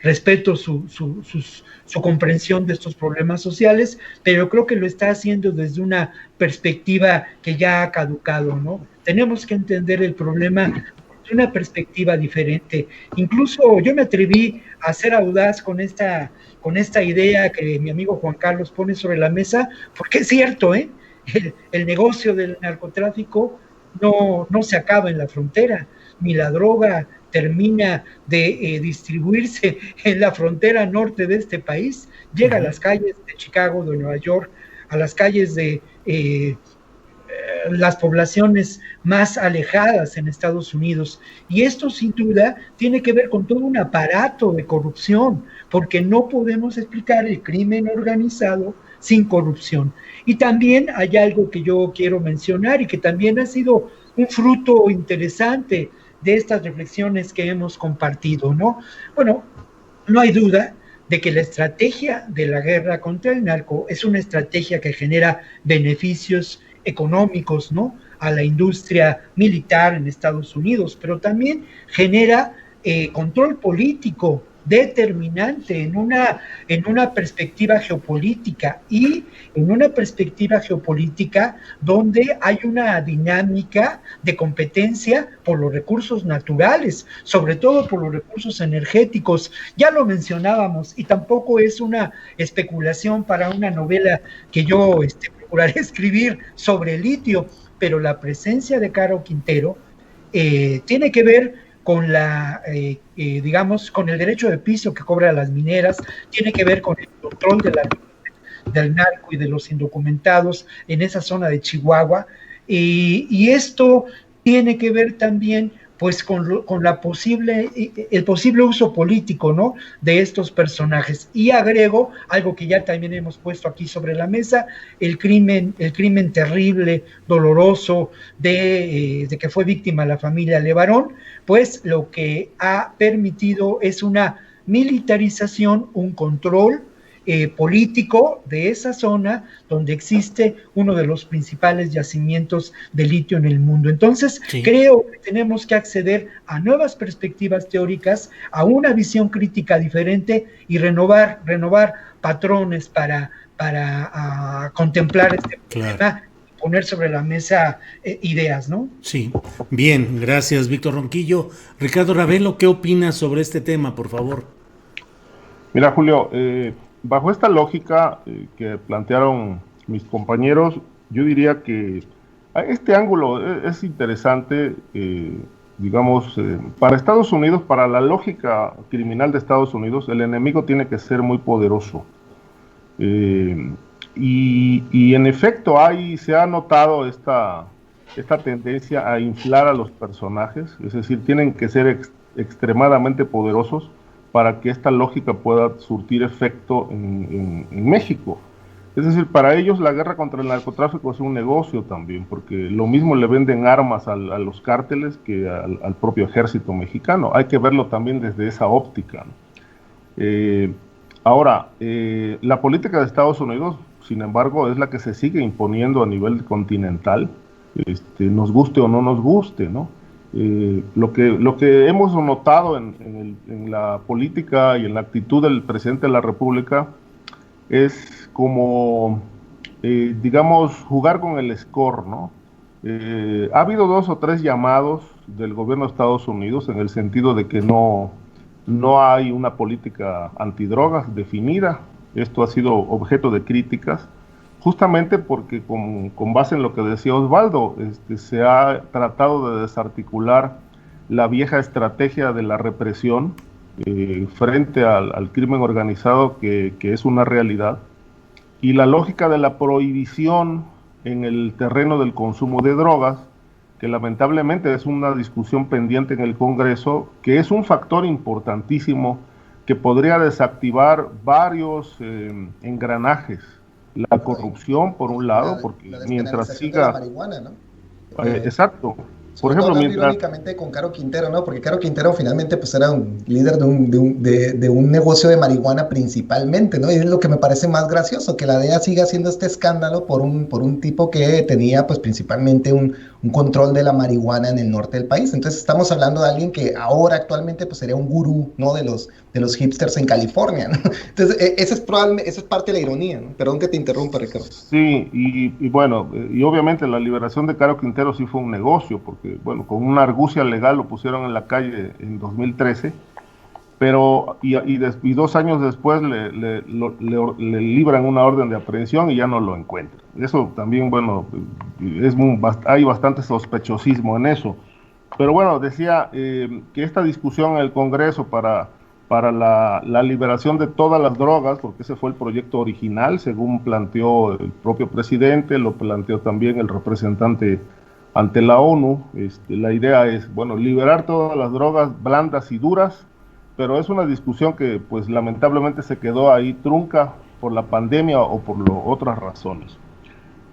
respeto su comprensión de estos problemas sociales, pero creo que lo está haciendo desde una perspectiva que ya ha caducado, ¿no? Tenemos que entender el problema de una perspectiva diferente. Incluso yo me atreví a ser audaz con esta idea que mi amigo Juan Carlos pone sobre la mesa, porque es cierto, ¿eh? El negocio del narcotráfico no se acaba en la frontera, ni la droga termina de distribuirse en la frontera norte de este país, llega a las calles de Chicago, de Nueva York, a las calles de las poblaciones más alejadas en Estados Unidos. Y esto sin duda tiene que ver con todo un aparato de corrupción, porque no podemos explicar el crimen organizado sin corrupción. Y también hay algo que yo quiero mencionar y que también ha sido un fruto interesante de estas reflexiones que hemos compartido, ¿no? Bueno, no hay duda de que la estrategia de la guerra contra el narco es una estrategia que genera beneficios económicos, ¿no?, a la industria militar en Estados Unidos, pero también genera control político determinante en una perspectiva geopolítica, y en una perspectiva geopolítica donde hay una dinámica de competencia por los recursos naturales, sobre todo por los recursos energéticos. Ya lo mencionábamos, y tampoco es una especulación para una novela que yo procuraré escribir sobre el litio, pero la presencia de Caro Quintero tiene que ver con digamos, con el derecho de piso que cobran las mineras, tiene que ver con el control del narco y de los indocumentados en esa zona de Chihuahua, y esto tiene que ver también pues con el posible uso político, ¿no?, de estos personajes. Y agrego algo que ya también hemos puesto aquí sobre la mesa: el crimen terrible, doloroso de que fue víctima la familia Levarón, pues lo que ha permitido es una militarización, un control político de esa zona donde existe uno de los principales yacimientos de litio en el mundo. Entonces, sí, creo que tenemos que acceder a nuevas perspectivas teóricas, a una visión crítica diferente y renovar patrones para contemplar este problema, poner sobre la mesa ideas, ¿no? Sí, bien, gracias, Víctor Ronquillo. Ricardo Ravelo, ¿qué opinas sobre este tema, por favor? Mira, Julio, bajo esta lógica que plantearon mis compañeros, yo diría que este ángulo es interesante, digamos, para Estados Unidos, para la lógica criminal de Estados Unidos, el enemigo tiene que ser muy poderoso. Y en efecto se ha notado esta tendencia a inflar a los personajes, es decir, tienen que ser extremadamente poderosos para que esta lógica pueda surtir efecto en México. Es decir, para ellos la guerra contra el narcotráfico es un negocio también, porque lo mismo le venden armas a los cárteles que al propio ejército mexicano. Hay que verlo también desde esa óptica, ¿no? Ahora, la política de Estados Unidos, sin embargo, es la que se sigue imponiendo a nivel continental, nos guste o no nos guste, ¿no? Lo que hemos notado en la política y en la actitud del presidente de la República es como, digamos, jugar con el score, ¿no? Ha habido 2 o 3 llamados del gobierno de Estados Unidos en el sentido de que no hay una política antidrogas definida. Esto ha sido objeto de críticas, justamente porque con base en lo que decía Osvaldo, se ha tratado de desarticular la vieja estrategia de la represión frente al crimen organizado, que es una realidad, y la lógica de la prohibición en el terreno del consumo de drogas, que lamentablemente es una discusión pendiente en el Congreso, que es un factor importantísimo que podría desactivar varios engranajes. La corrupción, por un lado, porque mientras siga... de la marihuana, ¿no? Exacto. Por Sobre todo ejemplo, hablando mientras... irónicamente con Caro Quintero, ¿no? Porque Caro Quintero finalmente pues era un líder de un negocio de marihuana principalmente, ¿no? Y es lo que me parece más gracioso, que la DEA siga haciendo este escándalo por un tipo que tenía pues principalmente un control de la marihuana en el norte del país. Entonces estamos hablando de alguien que ahora actualmente pues sería un gurú, ¿no? De los hipsters en California, ¿no? Entonces esa es parte de la ironía, ¿no? Perdón que te interrumpa, Ricardo. Sí, y bueno, y obviamente la liberación de Caro Quintero sí fue un negocio, porque bueno, con una argucia legal lo pusieron en la calle en 2013, pero y 2 años después le libran una orden de aprehensión y ya no lo encuentran. Eso también, bueno, hay bastante sospechosismo en eso. Pero bueno, decía que esta discusión en el Congreso para la liberación de todas las drogas, porque ese fue el proyecto original, según planteó el propio presidente, lo planteó también el representante ante la ONU. La idea es, bueno, liberar todas las drogas blandas y duras, pero es una discusión que pues lamentablemente se quedó ahí trunca por la pandemia o por otras razones.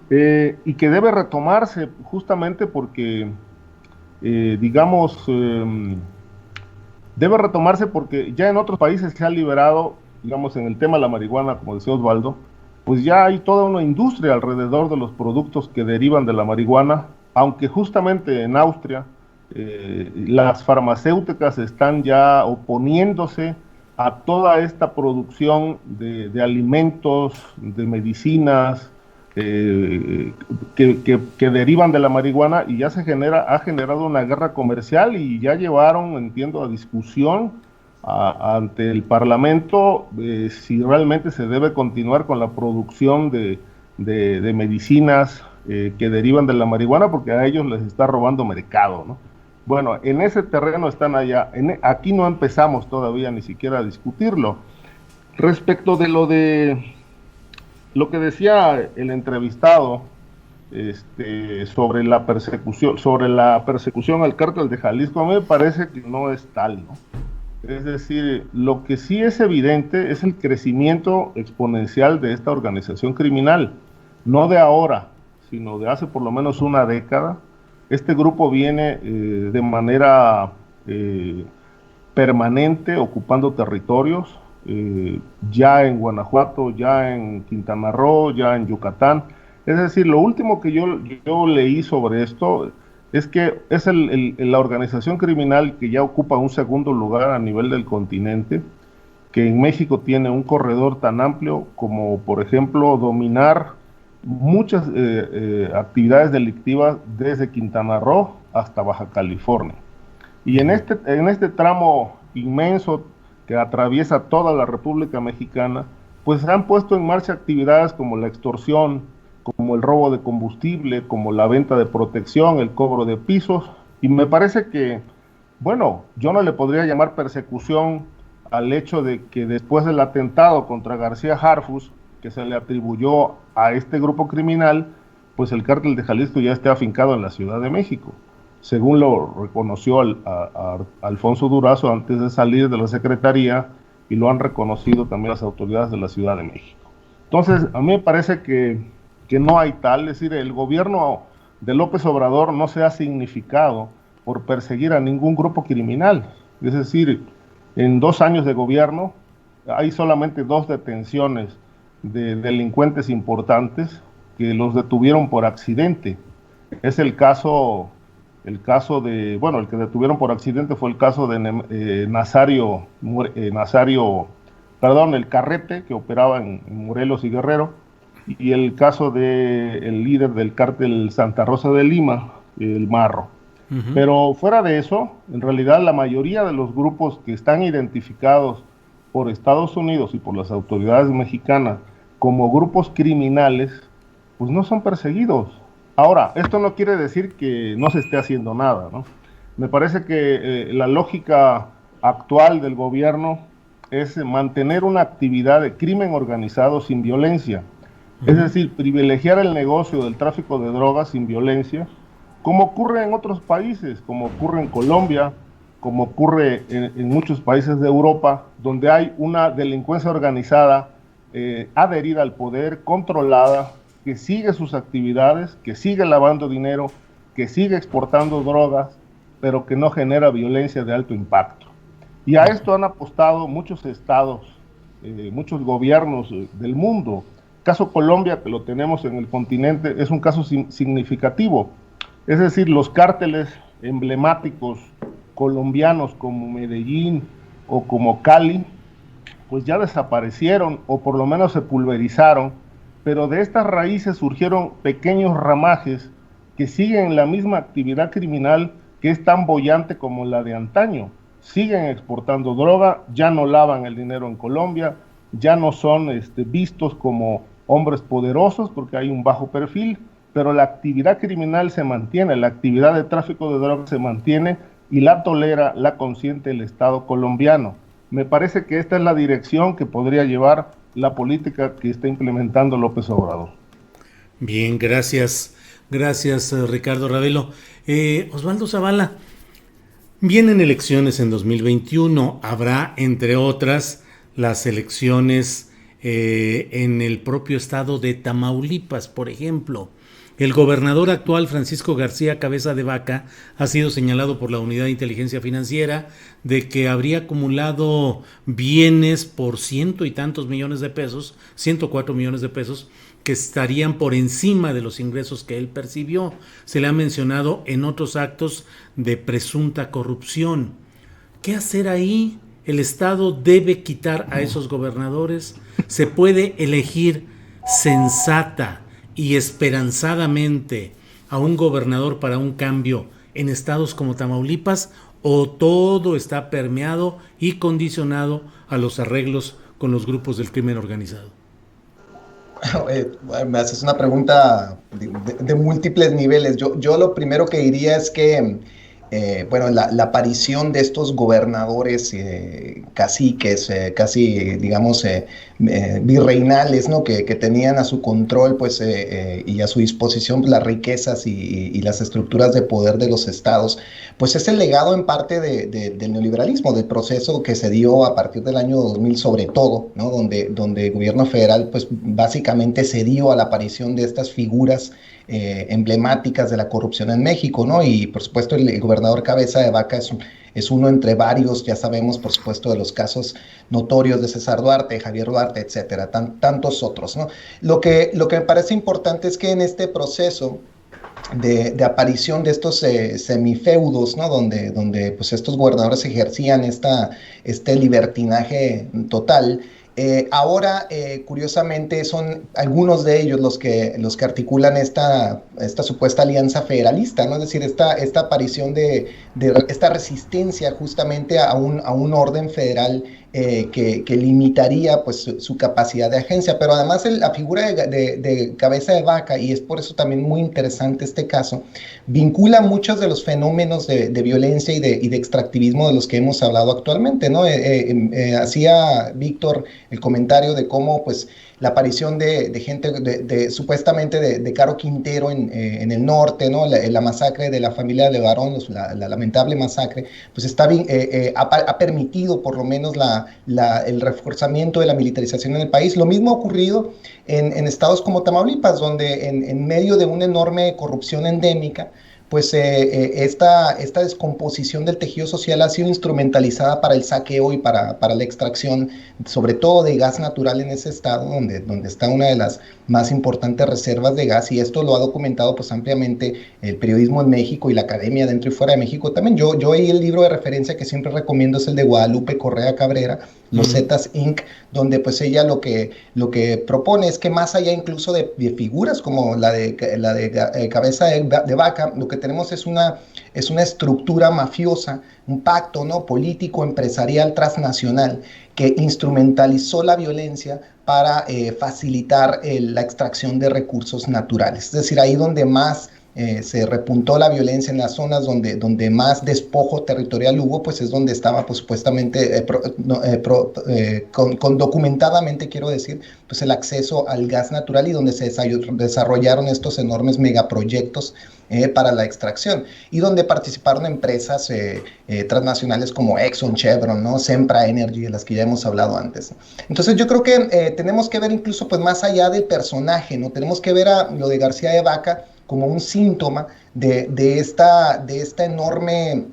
Y que debe retomarse justamente porque, digamos, debe retomarse porque ya en otros países se ha liberado, digamos, en el tema de la marihuana, como decía Osvaldo, pues ya hay toda una industria alrededor de los productos que derivan de la marihuana, aunque justamente en Austria las farmacéuticas están ya oponiéndose a toda esta producción de alimentos, de medicinas, que derivan de la marihuana, y ya ha generado una guerra comercial, y ya llevaron, entiendo, a discusión ante el Parlamento si realmente se debe continuar con la producción de medicinas que derivan de la marihuana, porque a ellos les está robando mercado, ¿no? Bueno, en ese terreno están allá. Aquí no empezamos todavía ni siquiera a discutirlo. Respecto de lo que decía el entrevistado sobre la persecución al cártel de Jalisco, a mí me parece que no es tal, ¿no? Es decir, lo que sí es evidente es el crecimiento exponencial de esta organización criminal, no de ahora, sino de hace por lo menos una década. Este grupo viene de manera permanente ocupando territorios, ya en Guanajuato, ya en Quintana Roo, ya en Yucatán. Es decir, lo último que yo leí sobre esto es que es la organización criminal que ya ocupa un segundo lugar a nivel del continente, que en México tiene un corredor tan amplio como, por ejemplo, dominar muchas actividades delictivas desde Quintana Roo hasta Baja California. Y en este tramo inmenso que atraviesa toda la República Mexicana, pues se han puesto en marcha actividades como la extorsión, como el robo de combustible, como la venta de protección, el cobro de pisos, y me parece que, bueno, yo no le podría llamar persecución al hecho de que después del atentado contra García Harfuch, que se le atribuyó a este grupo criminal, pues el cártel de Jalisco ya esté afincado en la Ciudad de México, según lo reconoció a Alfonso Durazo antes de salir de la Secretaría, y lo han reconocido también las autoridades de la Ciudad de México. Entonces, a mí me parece que no hay tal, es decir, el gobierno de López Obrador no se ha significado por perseguir a ningún grupo criminal. Es decir, en 2 años de gobierno hay solamente 2 detenciones de delincuentes importantes que los detuvieron por accidente. Es el que detuvieron por accidente fue el caso de el Carrete, que operaba en Morelos y Guerrero, y el caso del líder del cártel Santa Rosa de Lima, el Marro. Uh-huh. Pero fuera de eso, en realidad la mayoría de los grupos que están identificados por Estados Unidos y por las autoridades mexicanas como grupos criminales, pues no son perseguidos. Ahora, esto no quiere decir que no se esté haciendo nada, ¿no? Me parece que la lógica actual del gobierno es mantener una actividad de crimen organizado sin violencia. Es decir, privilegiar el negocio del tráfico de drogas sin violencia, como ocurre en otros países, como ocurre en Colombia, como ocurre en muchos países de Europa, donde hay una delincuencia organizada adherida al poder, controlada, que sigue sus actividades, que sigue lavando dinero, que sigue exportando drogas, pero que no genera violencia de alto impacto. Y a esto han apostado muchos estados, muchos gobiernos del mundo. El caso Colombia, que lo tenemos en el continente, es un caso significativo. Es decir, los cárteles emblemáticos colombianos como Medellín o como Cali, pues ya desaparecieron o por lo menos se pulverizaron, pero de estas raíces surgieron pequeños ramajes que siguen la misma actividad criminal que es tan boyante como la de antaño. Siguen exportando droga, ya no lavan el dinero en Colombia, ya no son vistos como hombres poderosos porque hay un bajo perfil, pero la actividad criminal se mantiene, la actividad de tráfico de drogas se mantiene y la tolera, la consiente el Estado colombiano. Me parece que esta es la dirección que podría llevar la política que está implementando López Obrador. Bien, gracias. Gracias, Ricardo Ravelo. Osvaldo Zavala, vienen elecciones en 2021. Habrá, entre otras, las elecciones en el propio estado de Tamaulipas, por ejemplo. El gobernador actual, Francisco García Cabeza de Vaca, ha sido señalado por la Unidad de Inteligencia Financiera de que habría acumulado bienes por ciento y tantos millones de pesos, 104 millones de pesos, que estarían por encima de los ingresos que él percibió. Se le ha mencionado en otros actos de presunta corrupción. ¿Qué hacer ahí? ¿El Estado debe quitar a esos gobernadores? ¿Se puede elegir sensata y esperanzadamente a un gobernador para un cambio en estados como Tamaulipas, o todo está permeado y condicionado a los arreglos con los grupos del crimen organizado? Me haces una pregunta de múltiples niveles. Yo lo primero que diría es que bueno, la aparición de estos gobernadores caciques, casi digamos virreinales, ¿no? Que tenían a su control pues, y a su disposición las riquezas y las estructuras de poder de los estados, pues es el legado en parte del neoliberalismo, del proceso que se dio a partir del año 2000 sobre todo, ¿no? Donde el gobierno federal pues básicamente cedió a la aparición de estas figuras emblemáticas de la corrupción en México, ¿no? Y por supuesto el gobernador Cabeza de Vaca es uno entre varios, ya sabemos por supuesto de los casos notorios de César Duarte, Javier Duarte, etcétera, tantos otros, ¿no? Lo que me parece importante es que en este proceso de aparición de estos semifeudos, ¿no? Donde pues estos gobernadores ejercían este libertinaje total. Ahora, curiosamente, son algunos de ellos los que articulan esta supuesta alianza federalista, ¿no? Es decir, esta aparición de esta resistencia justamente a un orden federal que limitaría pues su capacidad de agencia, pero además la figura de Cabeza de Vaca, y es por eso también muy interesante este caso, vincula muchos de los fenómenos de violencia y de extractivismo de los que hemos hablado actualmente, ¿no? Hacía Víctor el comentario de cómo pues la aparición de gente supuestamente de Caro Quintero en el norte, ¿no? La masacre de la familia de Levarón, la lamentable masacre, pues ha permitido por lo menos el reforzamiento de la militarización en el país. Lo mismo ha ocurrido en estados como Tamaulipas, donde en medio de una enorme corrupción endémica, pues esta descomposición del tejido social ha sido instrumentalizada para el saqueo y para la extracción, sobre todo de gas natural en ese estado, donde está una de las más importantes reservas de gas, y esto lo ha documentado pues ampliamente el periodismo en México y la academia dentro y fuera de México también. Yo leí el libro de referencia que siempre recomiendo, es el de Guadalupe Correa Cabrera, Los Zetas Inc., donde pues ella lo que propone es que más allá incluso de figuras como la de Cabeza de Vaca, lo que tenemos es una estructura mafiosa, un pacto, ¿no? Político, empresarial, transnacional, que instrumentalizó la violencia para facilitar la extracción de recursos naturales. Es decir, ahí donde más se repuntó la violencia en las zonas donde más despojo territorial hubo, pues es donde estaba pues, supuestamente, documentadamente quiero decir, pues el acceso al gas natural y donde se desarrollaron estos enormes megaproyectos para la extracción y donde participaron empresas transnacionales como Exxon, Chevron, ¿no? Sempra Energy, de las que ya hemos hablado antes. Entonces yo creo que tenemos que ver incluso pues más allá del personaje, ¿no? Tenemos que ver a lo de García de Vaca como un síntoma de esta enorme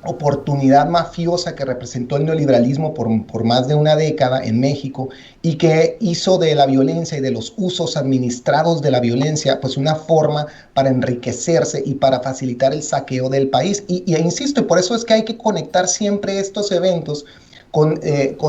oportunidad mafiosa que representó el neoliberalismo por más de una década en México y que hizo de la violencia y de los usos administrados de la violencia pues una forma para enriquecerse y para facilitar el saqueo del país. Insisto, y por eso es que hay que conectar siempre estos eventos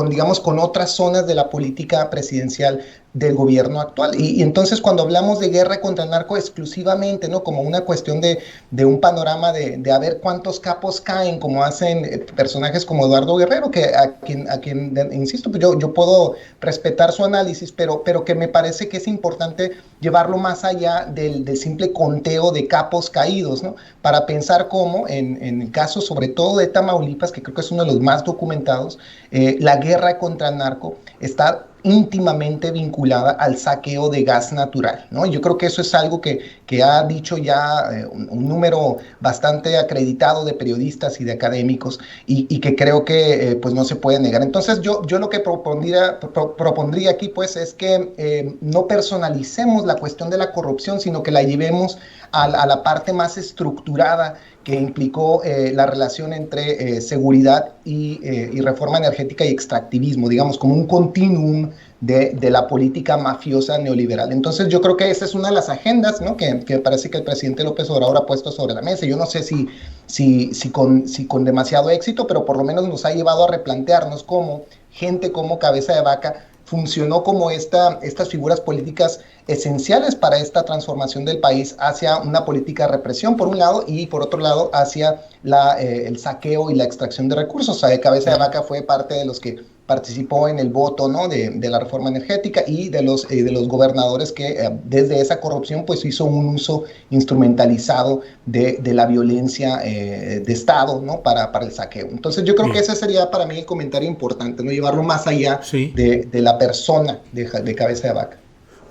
digamos, con otras zonas de la política presidencial del gobierno actual. Y entonces cuando hablamos de guerra contra el narco exclusivamente, ¿no? Como una cuestión de un panorama de a ver cuántos capos caen, como hacen personajes como Eduardo Guerrero, que a quien insisto, pues yo puedo respetar su análisis, pero que me parece que es importante llevarlo más allá del simple conteo de capos caídos, ¿no? Para pensar cómo en el caso sobre todo de Tamaulipas, que creo que es uno de los más documentados, la guerra contra el narco está íntimamente vinculada al saqueo de gas natural, ¿no? Yo creo que eso es algo que ha dicho ya un número bastante acreditado de periodistas y de académicos y que creo que pues no se puede negar. Entonces yo lo que propondría aquí pues es que no personalicemos la cuestión de la corrupción, sino que la llevemos a la parte más estructurada que implicó la relación entre seguridad y reforma energética y extractivismo, digamos, como un continuum de la política mafiosa neoliberal. Entonces yo creo que esa es una de las agendas, ¿no? que parece que el presidente López Obrador ha puesto sobre la mesa. Yo no sé si con demasiado éxito, pero por lo menos nos ha llevado a replantearnos cómo gente como Cabeza de Vaca funcionó como estas figuras políticas esenciales para esta transformación del país hacia una política de represión por un lado y por otro lado hacia el saqueo y la extracción de recursos. O sea, Cabeza de Vaca fue parte de los que participó en el voto, ¿no? de la reforma energética y de los gobernadores que desde esa corrupción pues hizo un uso instrumentalizado de la violencia de Estado, ¿no? para el saqueo. Entonces yo creo que ese sería para mí el comentario importante, ¿no? Llevarlo más allá de la persona de Cabeza de Vaca.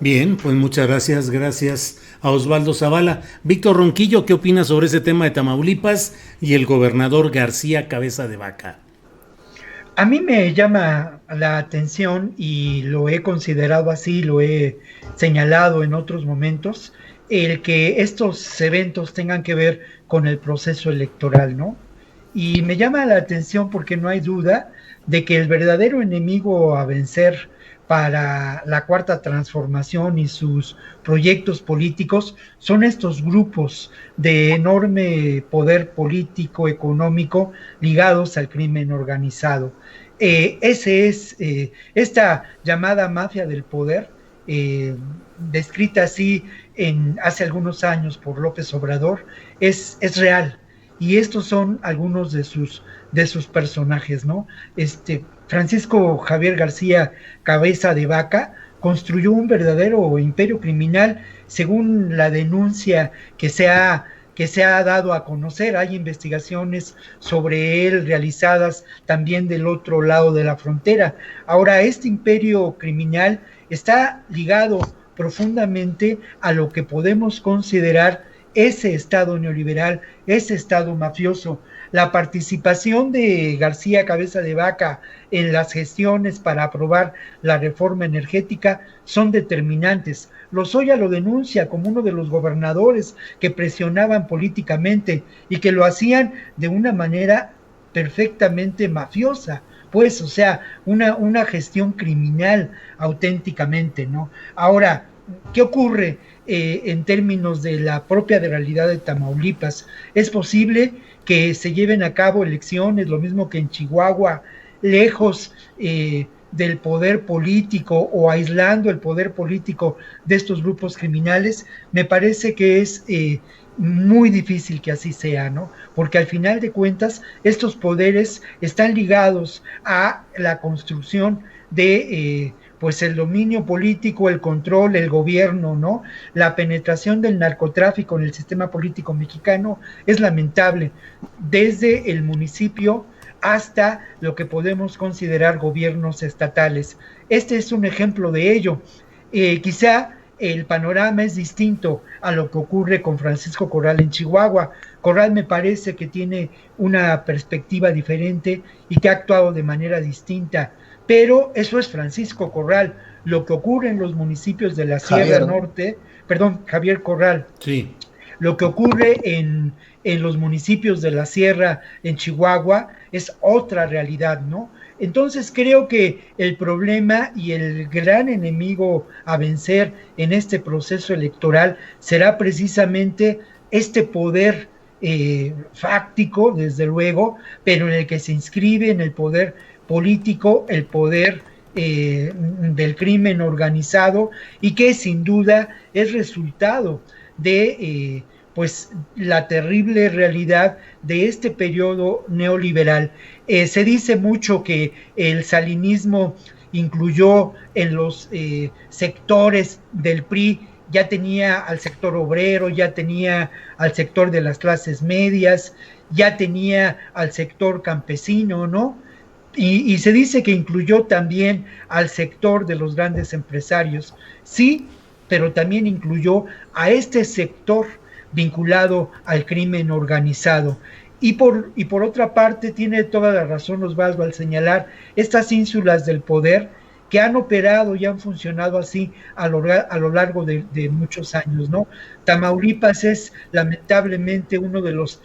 Bien, pues muchas gracias a Osvaldo Zavala. Víctor Ronquillo, ¿qué opinas sobre ese tema de Tamaulipas y el gobernador García Cabeza de Vaca? A mí me llama la atención y lo he considerado así, lo he señalado en otros momentos, el que estos eventos tengan que ver con el proceso electoral, ¿no? Y me llama la atención porque no hay duda de que el verdadero enemigo a vencer para la Cuarta Transformación y sus proyectos políticos son estos grupos de enorme poder político, económico, ligados al crimen organizado. Esta llamada mafia del poder, descrita así hace algunos años por López Obrador, es real. Y estos son algunos de sus personajes, ¿no? Francisco Javier García Cabeza de Vaca construyó un verdadero imperio criminal según la denuncia que se ha dado a conocer. Hay investigaciones sobre él realizadas también del otro lado de la frontera. Ahora, este imperio criminal está ligado profundamente a lo que podemos considerar ese Estado neoliberal, ese Estado mafioso. La participación de García Cabeza de Vaca en las gestiones para aprobar la reforma energética son determinantes. Lozoya lo denuncia como uno de los gobernadores que presionaban políticamente y que lo hacían de una manera perfectamente mafiosa, pues, o sea, una gestión criminal auténticamente, ¿no? Ahora, ¿qué ocurre en términos de la propia realidad de Tamaulipas? Es posible que se lleven a cabo elecciones, lo mismo que en Chihuahua, lejos del poder político o aislando el poder político de estos grupos criminales. Me parece que es muy difícil que así sea, ¿no? Porque al final de cuentas estos poderes están ligados a la construcción de pues el dominio político, el control, el gobierno, ¿no? La penetración del narcotráfico en el sistema político mexicano es lamentable, desde el municipio hasta lo que podemos considerar gobiernos estatales. Este es un ejemplo de ello. Quizá el panorama es distinto a lo que ocurre con Francisco Corral en Chihuahua. Corral me parece que tiene una perspectiva diferente y que ha actuado de manera distinta, pero eso es Francisco Corral. Lo que ocurre en los municipios de la Sierra Norte, perdón, Javier Corral, sí. Lo que ocurre en los municipios de la Sierra, en Chihuahua, es otra realidad, ¿no? Entonces creo que el problema y el gran enemigo a vencer en este proceso electoral será precisamente este poder fáctico, desde luego, pero en el que se inscribe en el poder político, el poder del crimen organizado, y que sin duda es resultado de pues la terrible realidad de este periodo neoliberal. Se dice mucho que el salinismo incluyó en los sectores del PRI, ya tenía al sector obrero, ya tenía al sector de las clases medias, ya tenía al sector campesino, ¿no? Y se dice que incluyó también al sector de los grandes empresarios. Sí, pero también incluyó a este sector vinculado al crimen organizado. Y por otra parte, tiene toda la razón Osvaldo al señalar estas ínsulas del poder que han operado y han funcionado así a lo largo de muchos años, ¿no? Tamaulipas es lamentablemente uno de los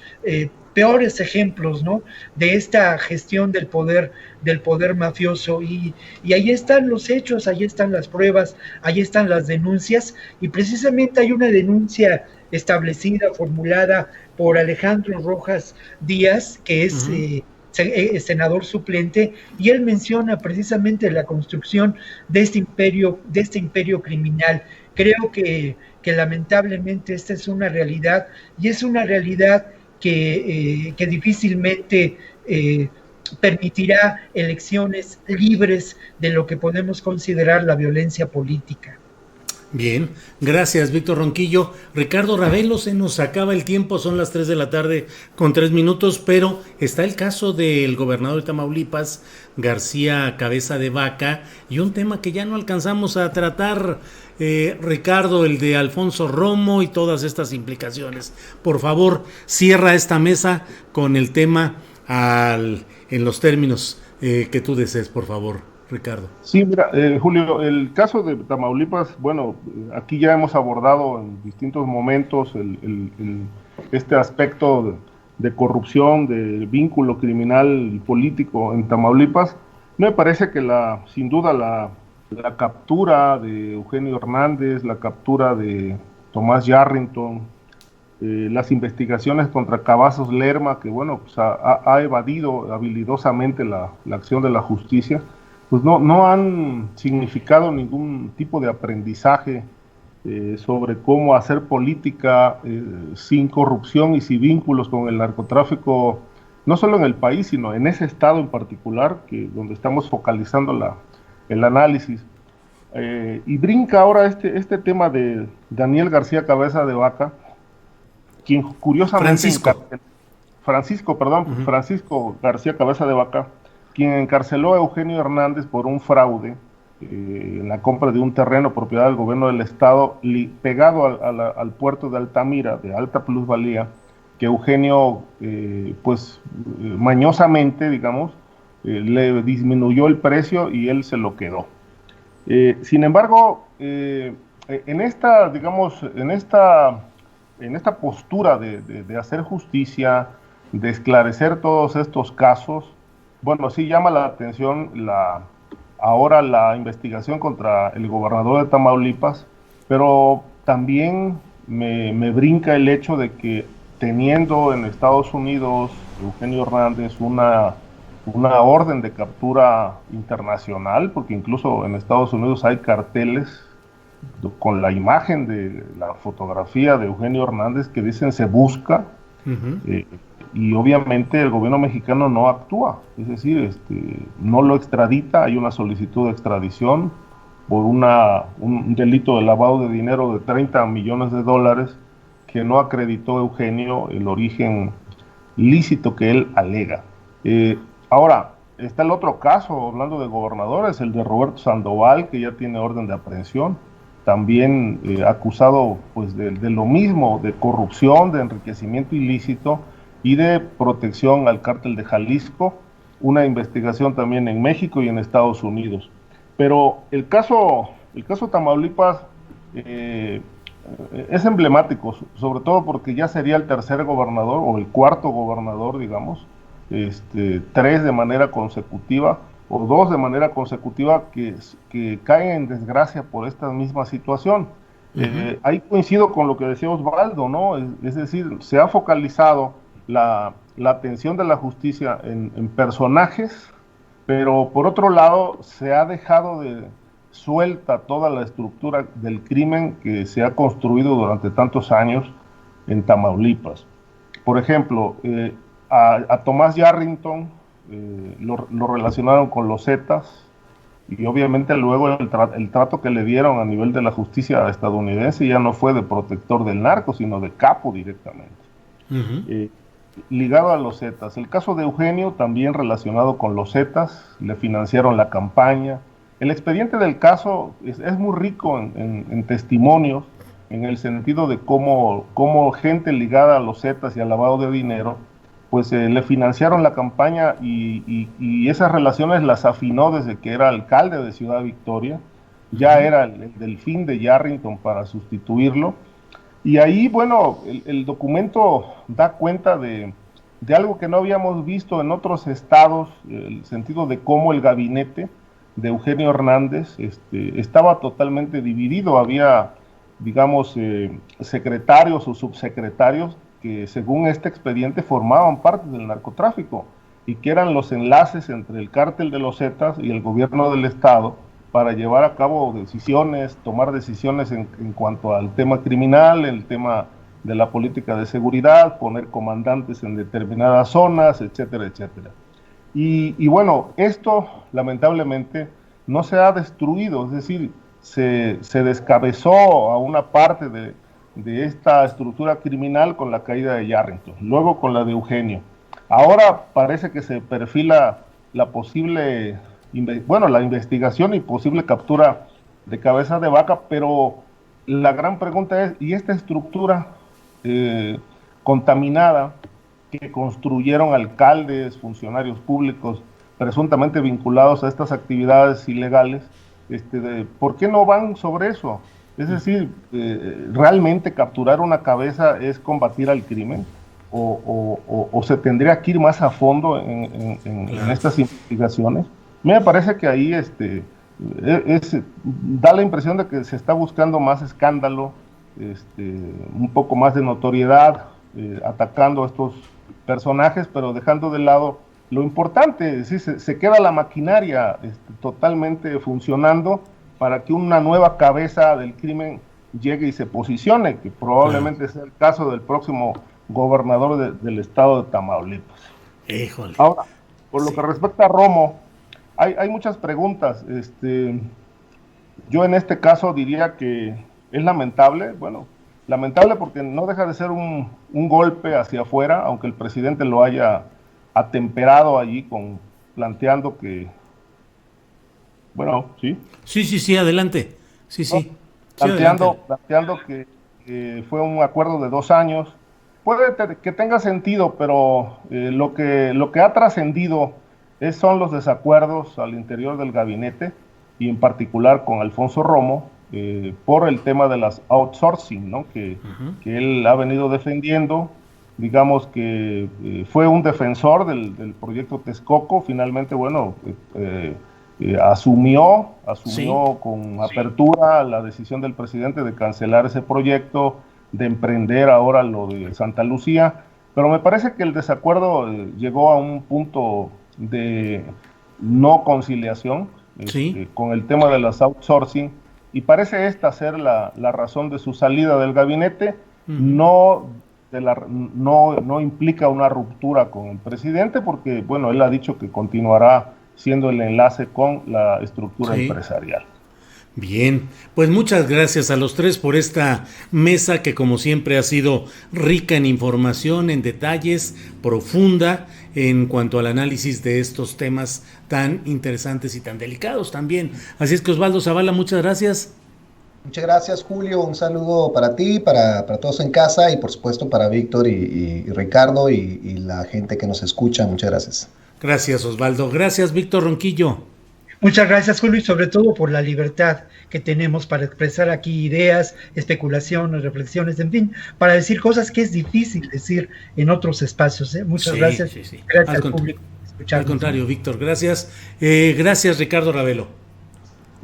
peores ejemplos, ¿no?, de esta gestión del poder mafioso, y ahí están los hechos, ahí están las pruebas, ahí están las denuncias, y precisamente hay una denuncia establecida, formulada por Alejandro Rojas Díaz, que es senador suplente, y él menciona precisamente la construcción de este imperio criminal. Creo que lamentablemente esta es una realidad, y es una realidad que difícilmente permitirá elecciones libres de lo que podemos considerar la violencia política. Bien, gracias Víctor Ronquillo. Ricardo Ravelo, se nos acaba el tiempo, son las 3 de la tarde con 3 minutos, pero está el caso del gobernador de Tamaulipas, García Cabeza de Vaca, y un tema que ya no alcanzamos a tratar, Ricardo, el de Alfonso Romo y todas estas implicaciones. Por favor, cierra esta mesa con el tema en los términos que tú desees, por favor. Ricardo. Sí, mira, Julio, el caso de Tamaulipas, bueno, aquí ya hemos abordado en distintos momentos este aspecto de corrupción, de vínculo criminal y político en Tamaulipas. Me parece que sin duda la captura de Eugenio Hernández, la captura de Tomás Yarrington, las investigaciones contra Cavazos Lerma, que bueno, pues ha evadido habilidosamente la acción de la justicia, pues no han significado ningún tipo de aprendizaje sobre cómo hacer política sin corrupción y sin vínculos con el narcotráfico, no solo en el país, sino en ese estado en particular, donde estamos focalizando el análisis. Y brinca ahora este tema de Daniel García Cabeza de Vaca, quien curiosamente... Francisco García Cabeza de Vaca, quien encarceló a Eugenio Hernández por un fraude en la compra de un terreno propiedad del gobierno del estado pegado al puerto de Altamira, de alta plusvalía, que Eugenio mañosamente, digamos, le disminuyó el precio y él se lo quedó. Sin embargo, en esta postura de hacer justicia, de esclarecer todos estos casos, bueno, sí llama la atención ahora la investigación contra el gobernador de Tamaulipas, pero también me brinca el hecho de que, teniendo en Estados Unidos Eugenio Hernández una orden de captura internacional, porque incluso en Estados Unidos hay carteles con la imagen de la fotografía de Eugenio Hernández que dicen se busca, y obviamente el gobierno mexicano no actúa, es decir, no lo extradita, hay una solicitud de extradición, por un delito de lavado de dinero de 30 millones de dólares que no acreditó Eugenio el origen lícito que él alega. Ahora, está el otro caso, hablando de gobernadores, el de Roberto Sandoval, que ya tiene orden de aprehensión, también acusado pues de lo mismo, de corrupción, de enriquecimiento ilícito y de protección al cártel de Jalisco, una investigación también en México y en Estados Unidos. Pero el caso Tamaulipas es emblemático, sobre todo porque ya sería el tercer gobernador o el cuarto gobernador, digamos, tres de manera consecutiva o dos de manera consecutiva que caen en desgracia por esta misma situación. Ahí coincido con lo que decía Osvaldo, ¿no? Es decir, se ha focalizado la atención de la justicia en personajes, pero por otro lado se ha dejado de suelta toda la estructura del crimen que se ha construido durante tantos años en Tamaulipas. Por ejemplo, a Tomás Yarrington lo relacionaron con los Zetas, y obviamente luego el trato que le dieron a nivel de la justicia estadounidense ya no fue de protector del narco, sino de capo directamente. Ligado a los Zetas. El caso de Eugenio también relacionado con los Zetas, le financiaron la campaña. El expediente del caso es muy rico en testimonios, en el sentido de cómo gente ligada a los Zetas y al lavado de dinero, pues le financiaron la campaña y esas relaciones las afinó desde que era alcalde de Ciudad Victoria, ya era el delfín de Yarrington para sustituirlo. Y ahí, bueno, el documento da cuenta de algo que no habíamos visto en otros estados, el sentido de cómo el gabinete de Eugenio Hernández estaba totalmente dividido. Había, digamos, secretarios o subsecretarios que según este expediente formaban parte del narcotráfico y que eran los enlaces entre el cártel de los Zetas y el gobierno del estado para llevar a cabo decisiones, tomar decisiones en cuanto al tema criminal, el tema de la política de seguridad, poner comandantes en determinadas zonas, etcétera, etcétera. Y bueno, esto lamentablemente no se ha destruido, es decir, se descabezó a una parte de esta estructura criminal con la caída de Yarrington, luego con la de Eugenio. Ahora parece que se perfila la posible, la investigación y posible captura de cabeza de vaca, pero la gran pregunta es, ¿y esta estructura contaminada que construyeron alcaldes, funcionarios públicos, presuntamente vinculados a estas actividades ilegales, ¿por qué no van sobre eso? Es decir, ¿realmente capturar una cabeza es combatir al crimen? ¿O se tendría que ir más a fondo en estas investigaciones? Me parece que ahí da la impresión de que se está buscando más escándalo, un poco más de notoriedad, atacando a estos personajes, pero dejando de lado lo importante. ¿Sí? Se queda la maquinaria totalmente funcionando para que una nueva cabeza del crimen llegue y se posicione, que probablemente sea el caso del próximo gobernador del estado de Tamaulipas. Híjole. Ahora, por lo que respecta a Romo, hay muchas preguntas. Yo en este caso diría que es lamentable, lamentable porque no deja de ser un golpe hacia afuera, aunque el presidente lo haya atemperado allí planteando que, ¿sí? Sí, adelante. Sí. Planteando que fue un acuerdo de 2 años. Puede que tenga sentido, pero lo que ha trascendido son los desacuerdos al interior del gabinete y en particular con Alfonso Romo por el tema de las outsourcing, ¿no? que él ha venido defendiendo. Digamos que fue un defensor del proyecto Texcoco. Finalmente, asumió con apertura la decisión del presidente de cancelar ese proyecto, de emprender ahora lo de Santa Lucía, pero me parece que el desacuerdo llegó a un punto de no conciliación con el tema de las outsourcing, y parece esta ser la razón de su salida del gabinete. No implica una ruptura con el presidente, porque él ha dicho que continuará siendo el enlace con la estructura empresarial. Bien, pues muchas gracias a los tres por esta mesa que como siempre ha sido rica en información, en detalles, profunda en cuanto al análisis de estos temas tan interesantes y tan delicados también. Así es que Osvaldo Zavala, muchas gracias. Muchas gracias, Julio. Un saludo para ti, para todos en casa y por supuesto para Víctor y Ricardo y la gente que nos escucha. Muchas gracias. Gracias, Osvaldo. Gracias, Víctor Ronquillo. Muchas gracias, Julio, y sobre todo por la libertad que tenemos para expresar aquí ideas, especulaciones, reflexiones, en fin, para decir cosas que es difícil decir en otros espacios. Muchas gracias. Sí. Gracias al público por escucharnos. Al contrario, Víctor, gracias. Gracias, Ricardo Ravelo.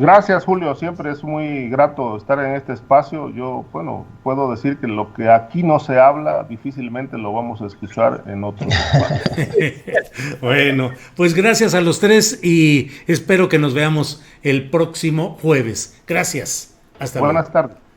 Gracias, Julio. Siempre es muy grato estar en este espacio. Yo, bueno, puedo decir que lo que aquí no se habla, difícilmente lo vamos a escuchar en otros espacios. Bueno, pues gracias a los tres y espero que nos veamos el próximo jueves. Gracias. Hasta luego. Buenas tardes.